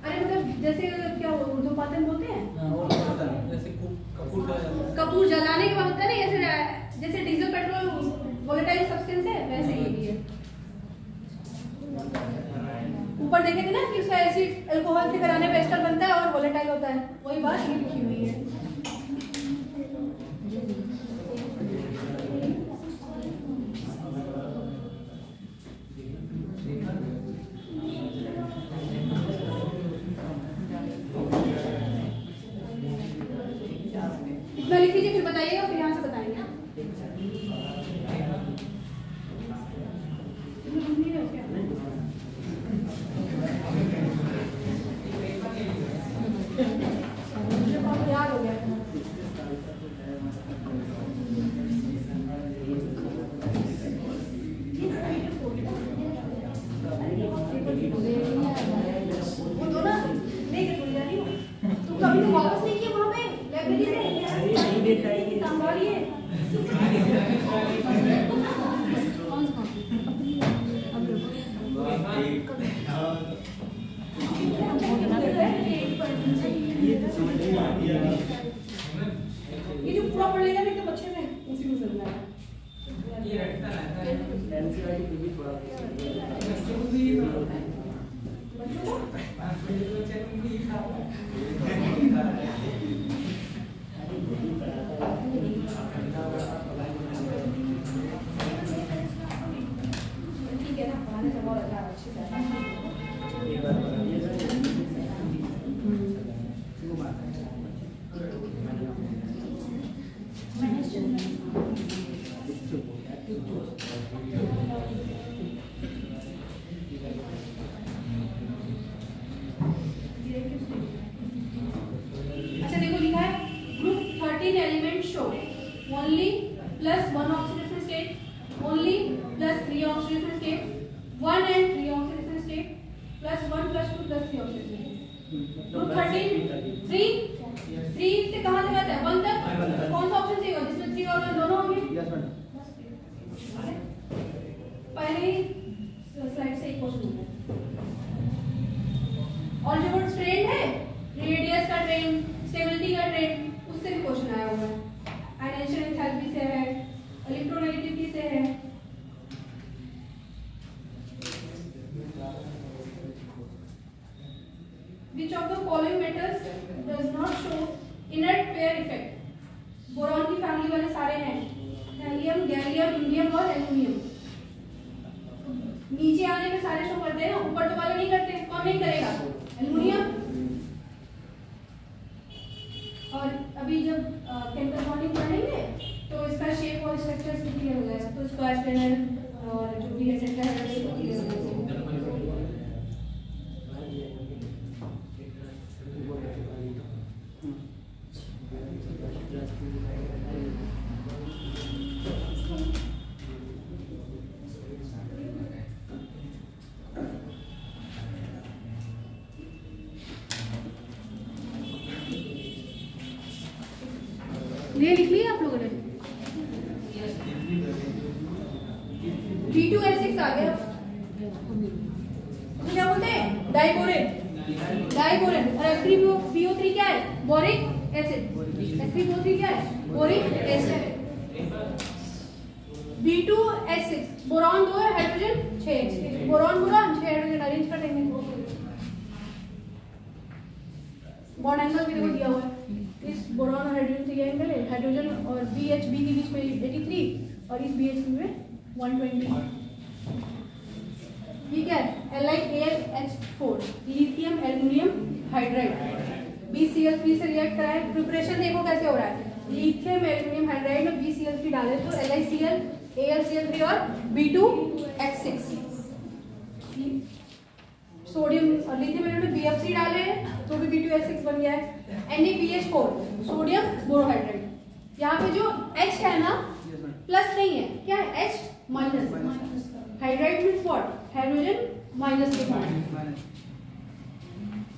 अरे मतलब जैसे क्या ऊर्ध्वपातन बोलते हैं, जैसे कपूर जलाने के बाद होता है ना, जैसे डीजल पेट्रोल वोलेटाइल सब्सटेंस है, वैसे ही भी है। ऊपर देखे थे ना कि उसका एसिड अल्कोहल से कराने पे एस्टर बनता है और वोलेटाइल होता है, वही बात ये लिखी हुई है। इतना लिख लीजिए, फिर बताइएगा, फिर यहाँ से बताएंगे। याद हो गया। वो दो ना नहीं कर रही हो तुम, कभी तो वापस नहीं किए वहाँ पे लाइब्रेरी से काम वाली है। ये जो पूरा पढ़ लेगा एकदम अच्छे से, उसी में चलना है। ये रटता रहता है। बच्चों को ठीक है ना, पढ़ाने से बहुत अच्छा अच्छी से अच्छा देखो लिखा है group 13 element show only plus 1 oxidation state only plus 3 oxidation state 1 and 3 oxidation state plus 1 plus 2 plus 3 oxidation state. Group 13 3 से कहां तक आता है 1 तक कौन सा ऑप्शन चाहिए जिसमें 3 और 1 दोनों होंगे? Yes madam. पहले स्लाइड से एक क्वेश्चन ऑलजेब्रा ट्रेंड है, रेडियस का ट्रेंड, स्टेबिलिटी का ट्रेंड, उससे भी क्वेश्चन आया हुआ है। आयनाइजेशन एंथैल्पी से है, इलेक्ट्रोनेगेटिविटी से है। Which of the following metals does not show inert pair effect? Boron की फैमिली वाले सारे हैं, हेलियम, गैलियम, इंडियम और एल्यूमिनियम। नीचे आने में सारे शो करते हैं, ऊपर तो वाले नहीं करते। कौन नहीं करेगा? एल्यूमिनियम। और अभी जब केमिकल बॉन्डिंग पढ़ेंगे तो इसका शेप और स्ट्रक्चर क्लियर हो जाएगा, तो स्क्वायर पैनल और जो भी एटसेट्रा है वो क्लियर हो जाएगा। ये लिख लिया आप लोगों ने? B2S6 आ गया। तो क्या बोलते हैं? डाइबोरेट। डाइबोरेट। और F3PO3 क्या है? Boric acid. F3PO3 क्या है? Boric acid. B2S6 बोरॉन 2 है, हाइड्रोजन 6। बोरॉन 6 हाइड्रोजन अरेंज कर देंगे। बॉन्ड एंगल भी देखो दिया हुआ है। इस बोरॉन और हाइड्रोजन से ये एंगल है, हाइड्रोजन और BHB के बीच में 83 और इस BHB में 120। ठीक है, LiAlH4 lithium aluminium hydride BCl3 से रिएक्ट कराए। प्रिपरेशन देखो कैसे हो रहा है। लिथियम एल्यूमिनियम हाइड्राइड में BCl3 डाले तो LiCl AlCl3 और B2H6। सोडियम और लिथियम एल्यूमिनियम BF3 डाले तो भी B2H6 बन गया है। NaBH4 sodium borohydride. यहाँ पे जो H है ना प्लस नहीं है, क्या है? H minus. Hydride means what? Hydrogen minus के बाद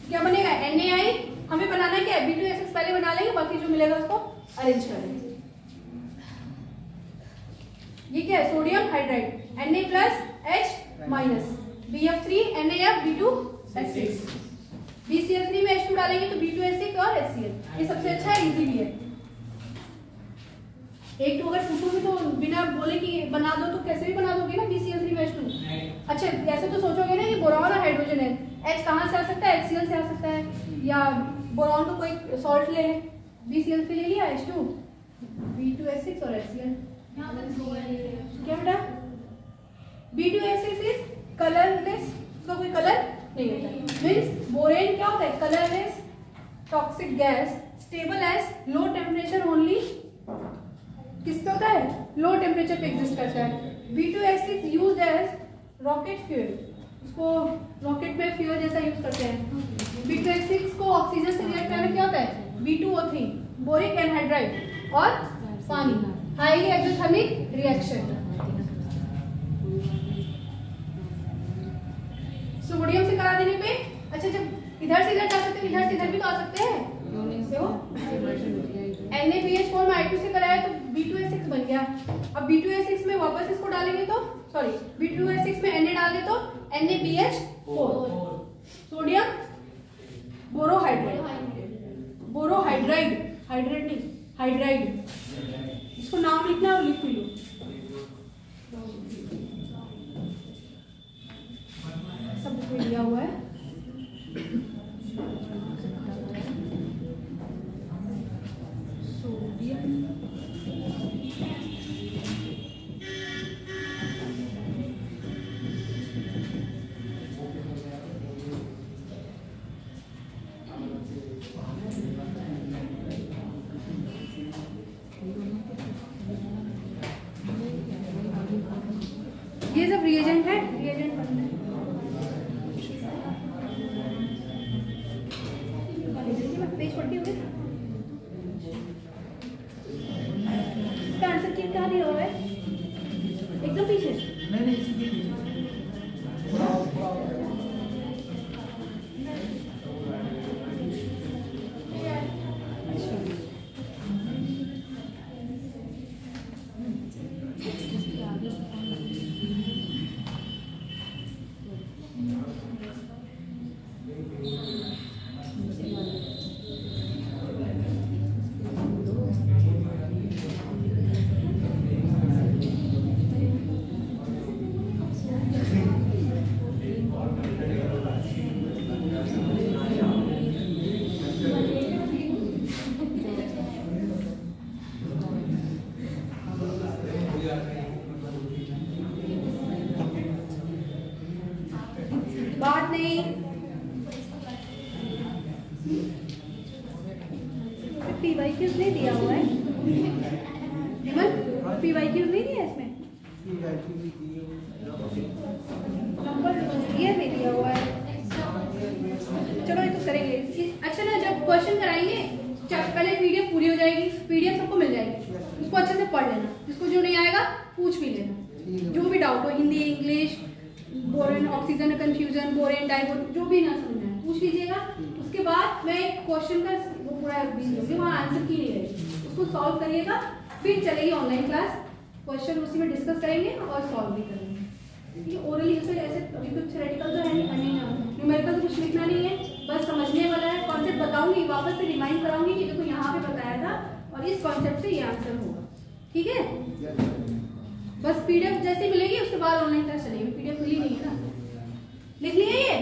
क्या बनेगा? NaI। हमें बनाना क्या है? B2H6 पहले बना लेंगे, बाकी जो मिलेगा उसको अरेंज कर लेंगे। ये क्या है? Sodium hydride Na plus H minus BF3 NaF B2H6। BCl3 में H2 डालेंगे तो B2H6 और HCl। ये सबसे अच्छा है, इजी भी है। एक तो अगर पूछोगे तो बिना बोले कि बना दो तो कैसे भी बना दोगे ना BCl3 में H2। अच्छा ऐसे तो सोचोगे ना कि बोरॉन और हाइड्रोजन है, H कहाँ से आ सकता है? HCl से आ सकता है, या बोरॉन को कोई सॉल्ट ले लें, BCl3 ले लिया, H2 B2H6 और HCl। क्या बेटा? B2H6 इज कलरलेस, उसका कोई कलर नहीं होता। मींस बोरेन क्या होता है? Colourless toxic gas, stable as low temperature only. किस पे होता है? लो टेम्परेचर पे एग्जिस्ट करता है। B2H6 used as rocket fuel, उसको रॉकेट में फ्यूल जैसा यूज करते हैं। B2H6 को ऑक्सीजन से रिएक्ट करने में क्या होता है? B2O3 बोरिक एनहाइड्राइड और पानी, हाईली एक्सोथर्मिक रिएक्शन। सोडियम से करा देने पे, अच्छा जब इधर से इधर जा सकते हैं, इधर से इधर भी तो आ सकते हैं। NaBH4 में I2 से कराया तो B2H6 बन गया। अब B2H6 में वापस इसको डालेंगे तो सॉरी B2H6 में Na डाल दे तो NaBH4 sodium borohydride. Borohydride, hydrate नहीं, हाइड्राइड। इसको नाम लिखना और लिख लो। सब दिया हुआ है। पेज 40 हो गया। इसका आंसर की क्या दिया हुआ है? एकदम पीछे। नहीं इसके पीछे बात नहीं। PYQs नहीं दिया हुआ है विमल, PYQs नहीं दिया इसमें, नंबर ईयर नहीं दिया हुआ है। चलो ये तो करेंगे। अच्छा ना, जब क्वेश्चन कराएंगे पहले पीडीएफ पूरी हो जाएगी, पीडीएफ सबको मिल जाएगी, उसको अच्छे से पढ़ लेना, जिसको जो नहीं आएगा पूछ भी लेना, जो भी डाउट हो, Hindi English, borane oxygen confusion, borane diborane, जो भी ना समझना है पूछ लीजिएगा। उसके बाद मैं क्वेश्चन का वो पूरा वहाँ आंसर की नहीं रहेगी, उसको सॉल्व करिएगा, फिर चलेगी ऑनलाइन क्लास, क्वेश्चन उसी में डिस्कस करेंगे और सॉल्व भी करेंगे। ये ओरली उसमें ऐसे अभी तो थ्योरेटिकल तो है नहीं, न्यूमेरिकल तो कुछ लिखना नहीं है, बस समझने वाला है। कॉन्सेप्ट बताऊंगी, वापस से रिमाइंड कराऊंगी कि देखो यहाँ पे बताया था और इस कॉन्सेप्ट से ये आंसर होगा, ठीक है। बस पीडीएफ जैसे मिलेगी उसके बाद ऑनलाइन क्लास चलेगी। पीडीएफ मिली नहीं है ना, लिख लिया ये,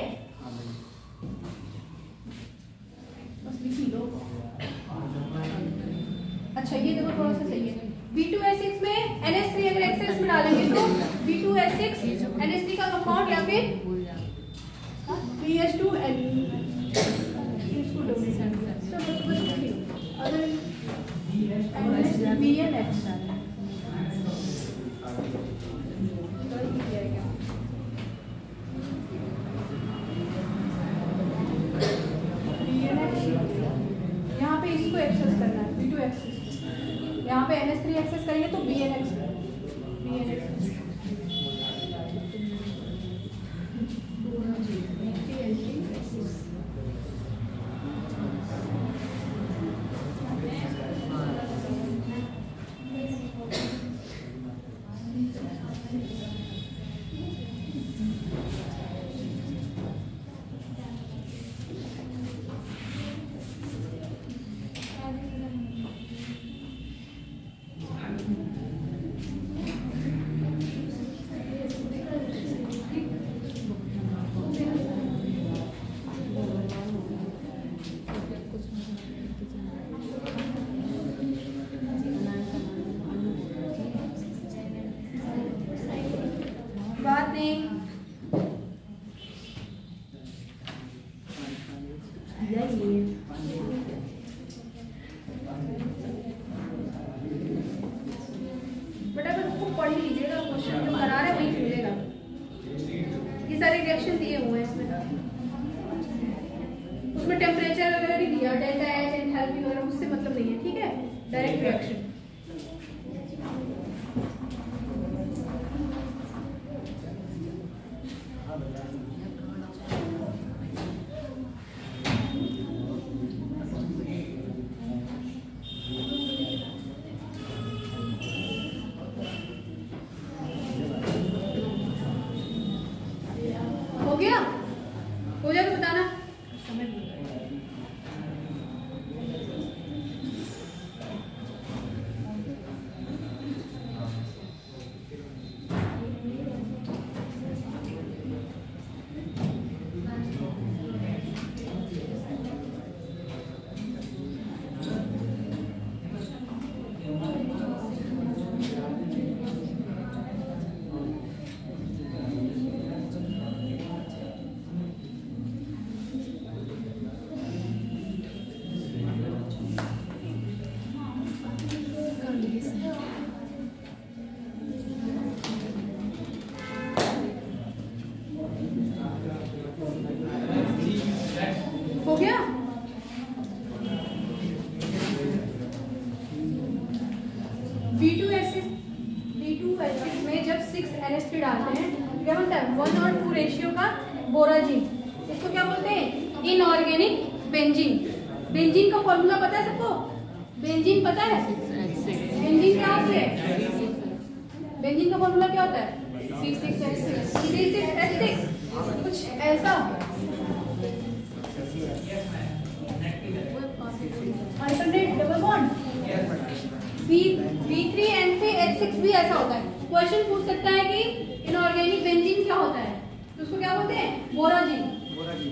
बस लिख लो। अच्छा ये देखो थोड़ा सा सही है। B2S6 में NH3 अगर एक्सेस में डालेंगे तो B2S6 NH3 का कंपाउंड या फिर BH2 BNH यहाँ पे इसको एक्सेस करना है, B2 एक्सेस, यहाँ पे NH3 एक्सेस करेंगे तो BNX बात नहीं। बेटा बस उसको पढ़ लीजिएगा, क्वेश्चन जो करा रहे वही मिलेगा। ये सारे रिएक्शन दिए हुए हैं इसमें, उसमें टेम्परेचर वगैरह भी दिया, डेल्टा एच, एंथैल्पी वगैरह, उससे मतलब नहीं है, ठीक है, डायरेक्ट रिएक्शन। हो गया? हो जाए तो बताना। हो गया? बोराजीन। इसको क्या बोलते हैं? Inorganic benzene. बेंजीन का फॉर्मूला पता है सबको? बेंजीन पता है? बेंजीन क्या होती है? बेंजीन का फॉर्मूला क्या होता है? C6H6 कुछ ऐसा। अल्टरनेट डबल बॉन्ड B3N3H6 भी ऐसा होता है। क्वेश्चन पूछ सकता है कि इनऑर्गेनिक बेंजीन क्या होता है, तो उसको क्या बोलते हैं? बोराजीन।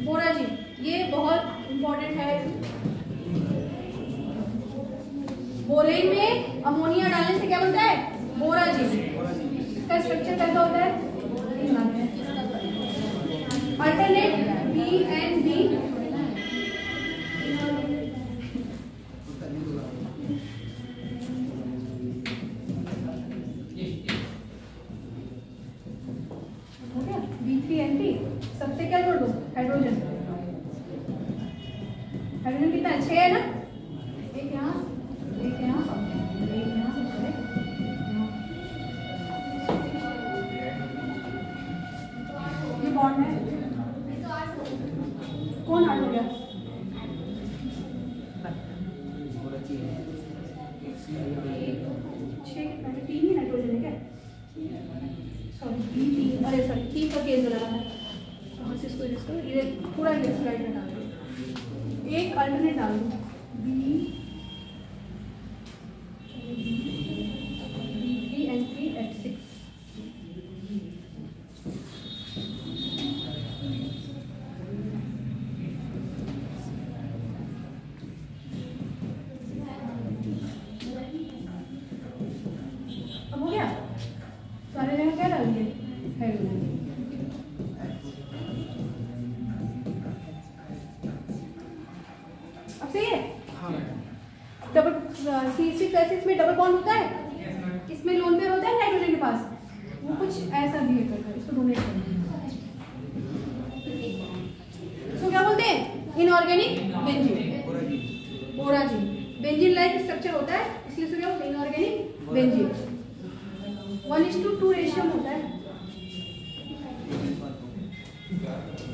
बोराजीन ये बहुत इंपॉर्टेंट है। बोरेन में अमोनिया डालने से क्या बनता है? बोराजीन। इसका स्ट्रक्चर कैसा होता है? अल्टरनेट B&B B3N3 सबसे क्या जोड़ दो? हाइड्रोजन। हाइड्रोजन कितना है? 6 है ना? एक यहाँ, एक यहाँ, एक यहाँ, ये बॉन्ड है। कौन ऐड हो गया? पहले 3 ही नाइट्रोजन है क्या? सॉरी 3, अरे सॉरी 3 का केस बना है। इसको ये पूरा इंडेक्स राइट में डाल दो, एक अल्टरनेट डाल दो B3N3H6। अब हो गया? सारे जगह क्या डाल दिए? हाइड्रोजन। अब सही है? डबल C6H6 में डबल बॉन्ड होता है, इसमें लोन पेयर होता है नाइट्रोजन के पास, वो कुछ ऐसा बिहेव करता है। इसको डोनेट करना। इसको क्या बोलते हैं? Inorganic benzene. Borazine. Benzene like structure होता है, इसलिए इसको क्या बोलते हैं? Inorganic benzene. 1:2 रेशियो में होता है।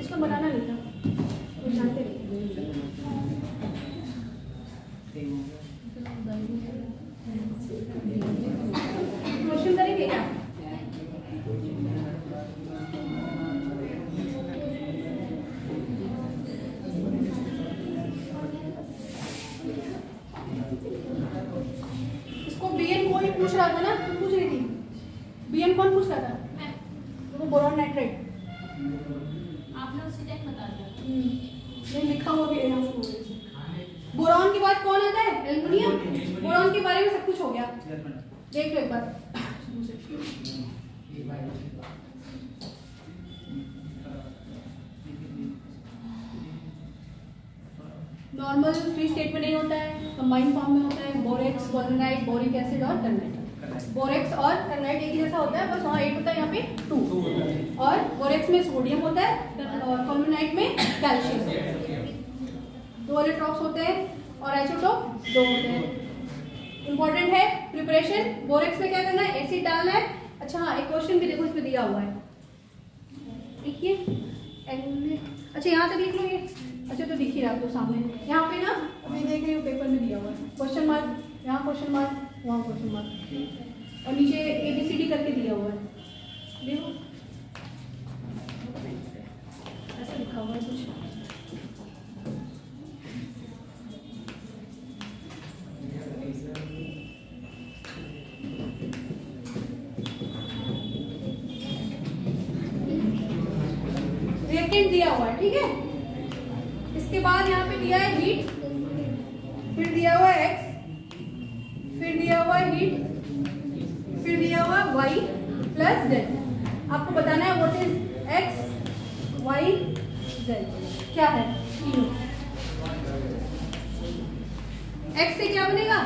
इसको बनाना नहीं था, वो जानते नहीं। क्वेश्चन करेंगे क्या? इसको बीएन कोई पूछ रहा था ना, तुम पूछ रही थी। बीएन कौन पूछ रहा था? वो बोरॉन नाइट्रेट। आपने उसी टाइम बता दिया। नहीं लिखा हुआ भी है यहाँ। बोरॉन के बाद कौन आता है? एल्युमिनियम। बोरॉन के बारे में सब कुछ हो गया, देख लो एक बार। नॉर्मल फ्री स्टेट में नहीं होता है, कंबाइंड फॉर्म में होता है। बोरेक्स, बोरोनाइट, बोरिक एसिड और टर्नाइट। बोरेक्स और टर्नाइट एक ही जैसा होता है, बस वहाँ 8 होता है, यहाँ पे 2। और बोरेक्स में सोडियम होता है और कॉल्मेनाइट में कैल्शियम। 2 इलेक्ट्रॉन्स होते हैं और आइसोटोप 2 होते हैं। इंपॉर्टेंट है प्रिपरेशन। बोरेक्स में क्या करना है? एसिड डालना है। अच्छा हाँ, एक क्वेश्चन भी देखो इसमें दिया हुआ है, देखिए। अच्छा यहाँ तक लिख लो ये। अच्छा तो दिख ही रहा है तो सामने यहाँ पे ना, अभी देख रही हूँ पेपर में दिया हुआ है। क्वेश्चन मार्क, यहाँ क्वेश्चन मार्क, वहाँ क्वेश्चन मार्क, और नीचे ABCD करके दिया हुआ है। देखो ऐसा लिखा हुआ है कुछ। रिएक्टेंट दिया हुआ है, ठीक है। इसके बाद यहाँ पे दिया है हीट, फिर दिया हुआ है X, फिर दिया हुआ है हीट, फिर दिया हुआ है Y प्लस Z। आपको बताना है what is X, Y, Z क्या है। X से क्या बनेगा?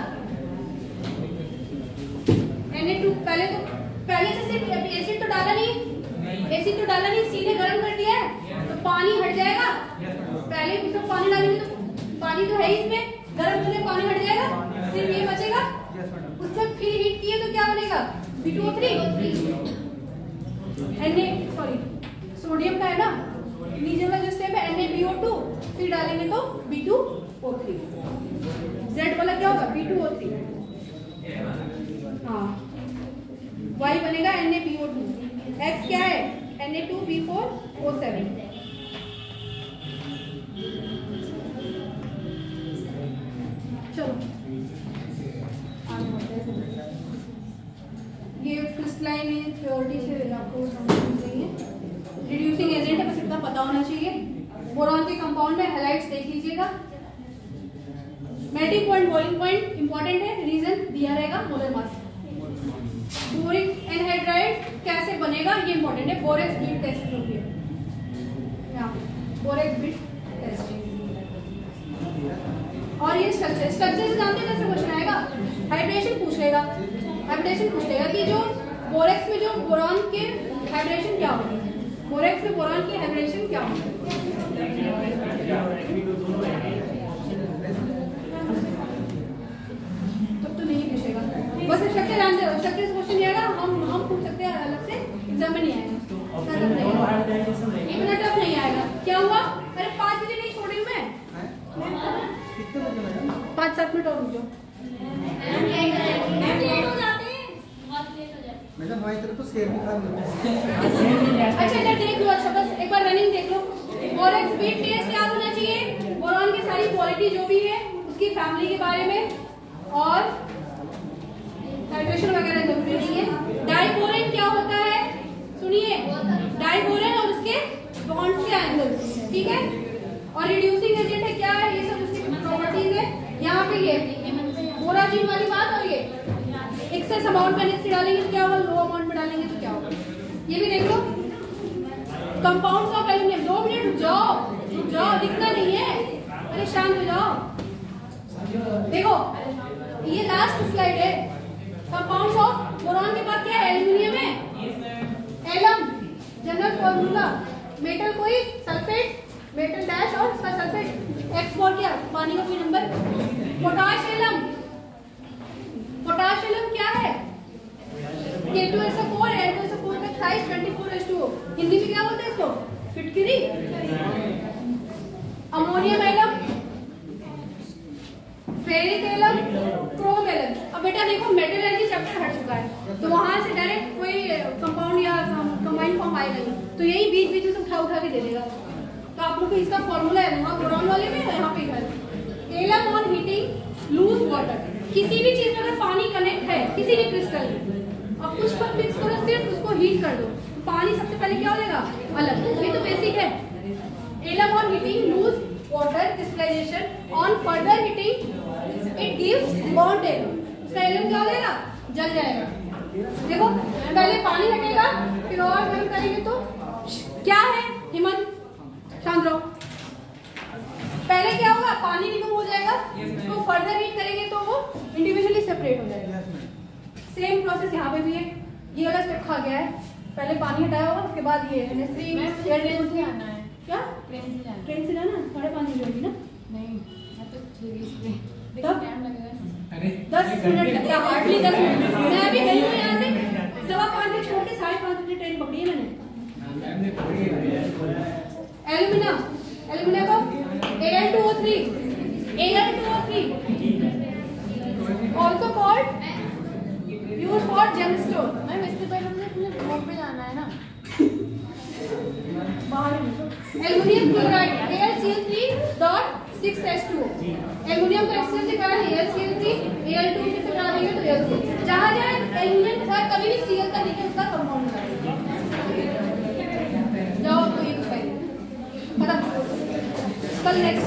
Na2। पहले से सिर्फ एसिड तो डाला नहीं, सीधे गर्म कर दिया है तो पानी हट जाएगा। पहले इसमें पानी डालेंगे तो पानी तो है इसमें, गर्म करने पानी हट जाएगा, सिर्फ ये बचेगा। उसमें फिर हीट किए तो क्या बनेगा? B2O3। सॉरी सोडियम का है ना, नीचे वाला जो स्टेप है NaBO2, फिर डालेंगे तो B2O3। Z वाला क्या होगा B2O3। हाँ, Y बनेगा NaBO2, X क्या है Na2B4O7। चलो ये क्रिस्टलाइन थ्योरी से आपको समझनी चाहिए। रिड्यूसिंग एजेंट है, बस इतना पता होना चाहिए। बोरॉन के कंपाउंड में हैलाइड्स देख लीजिएगा। Melting point, boiling point important है, रीजन दिया रहेगा, मोलर मास। बोरिक एनहाइड्राइड कैसे बनेगा ये इंपॉर्टेंट है। बोरेक्स बीट टेस्ट होती है, बोरेक्स बीट टेस्ट। और ये स्ट्रक्चर से जानते हैं कैसे क्वेश्चन आएगा। हाइड्रेशन पूछ लेगा, हाइब्रिडेशन पूछ लेगा कि जो बोरेक्स में जो बोरॉन के हाइब्रिडेशन क्या होगी, बोरेक्स में बोरॉन की हाइब्रिडेशन क्या होगी। तब तो नहीं पूछेगा, बस स्ट्रक्चर जानते हो। स्ट्रक्चर से क्वेश्चन नहीं आएगा, हम पूछ सकते हैं अलग से, एग्जाम में नहीं आएगा। इतना टफ नहीं आएगा। क्या हुआ, अरे 5 बजे नहीं छोड़ रही हूँ मैं, 5-7 मिनट और रुक जाओ। मैडम हमारी तरफ तो शेर भी खा लो। अच्छा इधर देख लो, अच्छा बस एक बार रनिंग देख लो। बोरेक्स बीट टेस्ट याद होना चाहिए, बोरॉन की सारी क्वालिटी जो भी है उसकी फैमिली के बारे में, और हाइड्रेशन वगैरह जरूरी नहीं है। डाइबोरेन क्या होता है सुनिए, डाइबोरेन और उसके बॉन्ड्स के एंगल्स, ठीक है। और रिड्यूसिंग एजेंट है क्या है, ये सब उसकी प्रॉपर्टीज है। यहाँ पे ये बोराजिन वाली बात, और ये एक्सेस अमाउंट में NH3 डालेंगे तो क्या होगा, लो अमाउंट में डालेंगे तो क्या होगा, ये भी देख लो। कंपाउंड्स ऑफ एल्यूमिनियम, 2 मिनट रुक जाओ, दिखना नहीं है, अरे शांत हो जाओ। देखो ये लास्ट स्लाइड है। कंपाउंड्स ऑफ बोरॉन के बाद क्या है, एल्यूमिनियम है, एलम जनरल फॉर्मूला, मेटल कोई सल्फेट, मेटल डैश और उसका सल्फेट, एक्स फॉर क्या, पानी का कोई number. Potash alum, potash alum क्या है, K2SO4, N2SO4 का साइज 24:2। हिंदी में क्या बोलते हैं इसको, फिटकरी। Ammonium alum, ferric alum, chrome alum. अब बेटा देखो मेटल एनर्जी चैप्टर हट चुका है, तो वहां से डायरेक्ट कोई कंपाउंड या कंबाइंड फॉर्म आएगा नहीं, तो यही बीच बीच में उठा के दे देगा। तो आप लोग को इसका फॉर्मूला है, वहाँ बोरॉन वाले में यहाँ पे इधर। Alum on heating lose water, किसी भी चीज में अगर पानी कनेक्ट है किसी भी क्रिस्टल में, अब कुछ पर मिक्स करो, सिर्फ उसको हीट कर दो, तो पानी सबसे पहले क्या हो जाएगा, अलग। ये तो बेसिक है। Alum on heating lose water crystallisation, on further heating it gives burnt alum. इसका एलम क्या हो जाएगा, जल जाएगा। देखो पहले पानी हटेगा, फिर और गर्म करेंगे तो क्या है, हिमन शांत रहो। पहले क्या होगा, पानी रिमूव हो जाएगा, उसको फर्दर हीट करेंगे तो वो इंडिविजुअली सेपरेट हो जाएगा। सेम प्रोसेस यहाँ पे भी है। ये वाला स्टेप खा गया है, पहले पानी हटाया होगा, उसके बाद ये NH3 आना है, क्या ट्रेन से जाना, 5:30 होगी ना, नहीं मैं तो तब टाइम लगेगा ना। अरे 10 मिनट लगता, हार्डली 10 मिनट। मैं अभी गई हूँ यहाँ से 5:15 बजे छोड़ के 5:30 बजे ट्रेन पकड़ी है मैंने। एल्यूमिनियम, एल्यूमिनियम को Al2O3, also called used for gemstone। Ma'am इससे पहले मुझे अपने ब्लॉग पे जाना है ना। Aluminium chloride AlCl3.6H2O। एल्यूमिनियम का एक्सेल से करा है AlCl3, Al2 से करा देंगे तो Al2। जहाँ जहाँ एल्यूमिनियम के साथ कभी भी Cl का देखिए उसका कंपाउंड करेंगे। जाओ तो ये कुछ पता कल नेक्स्ट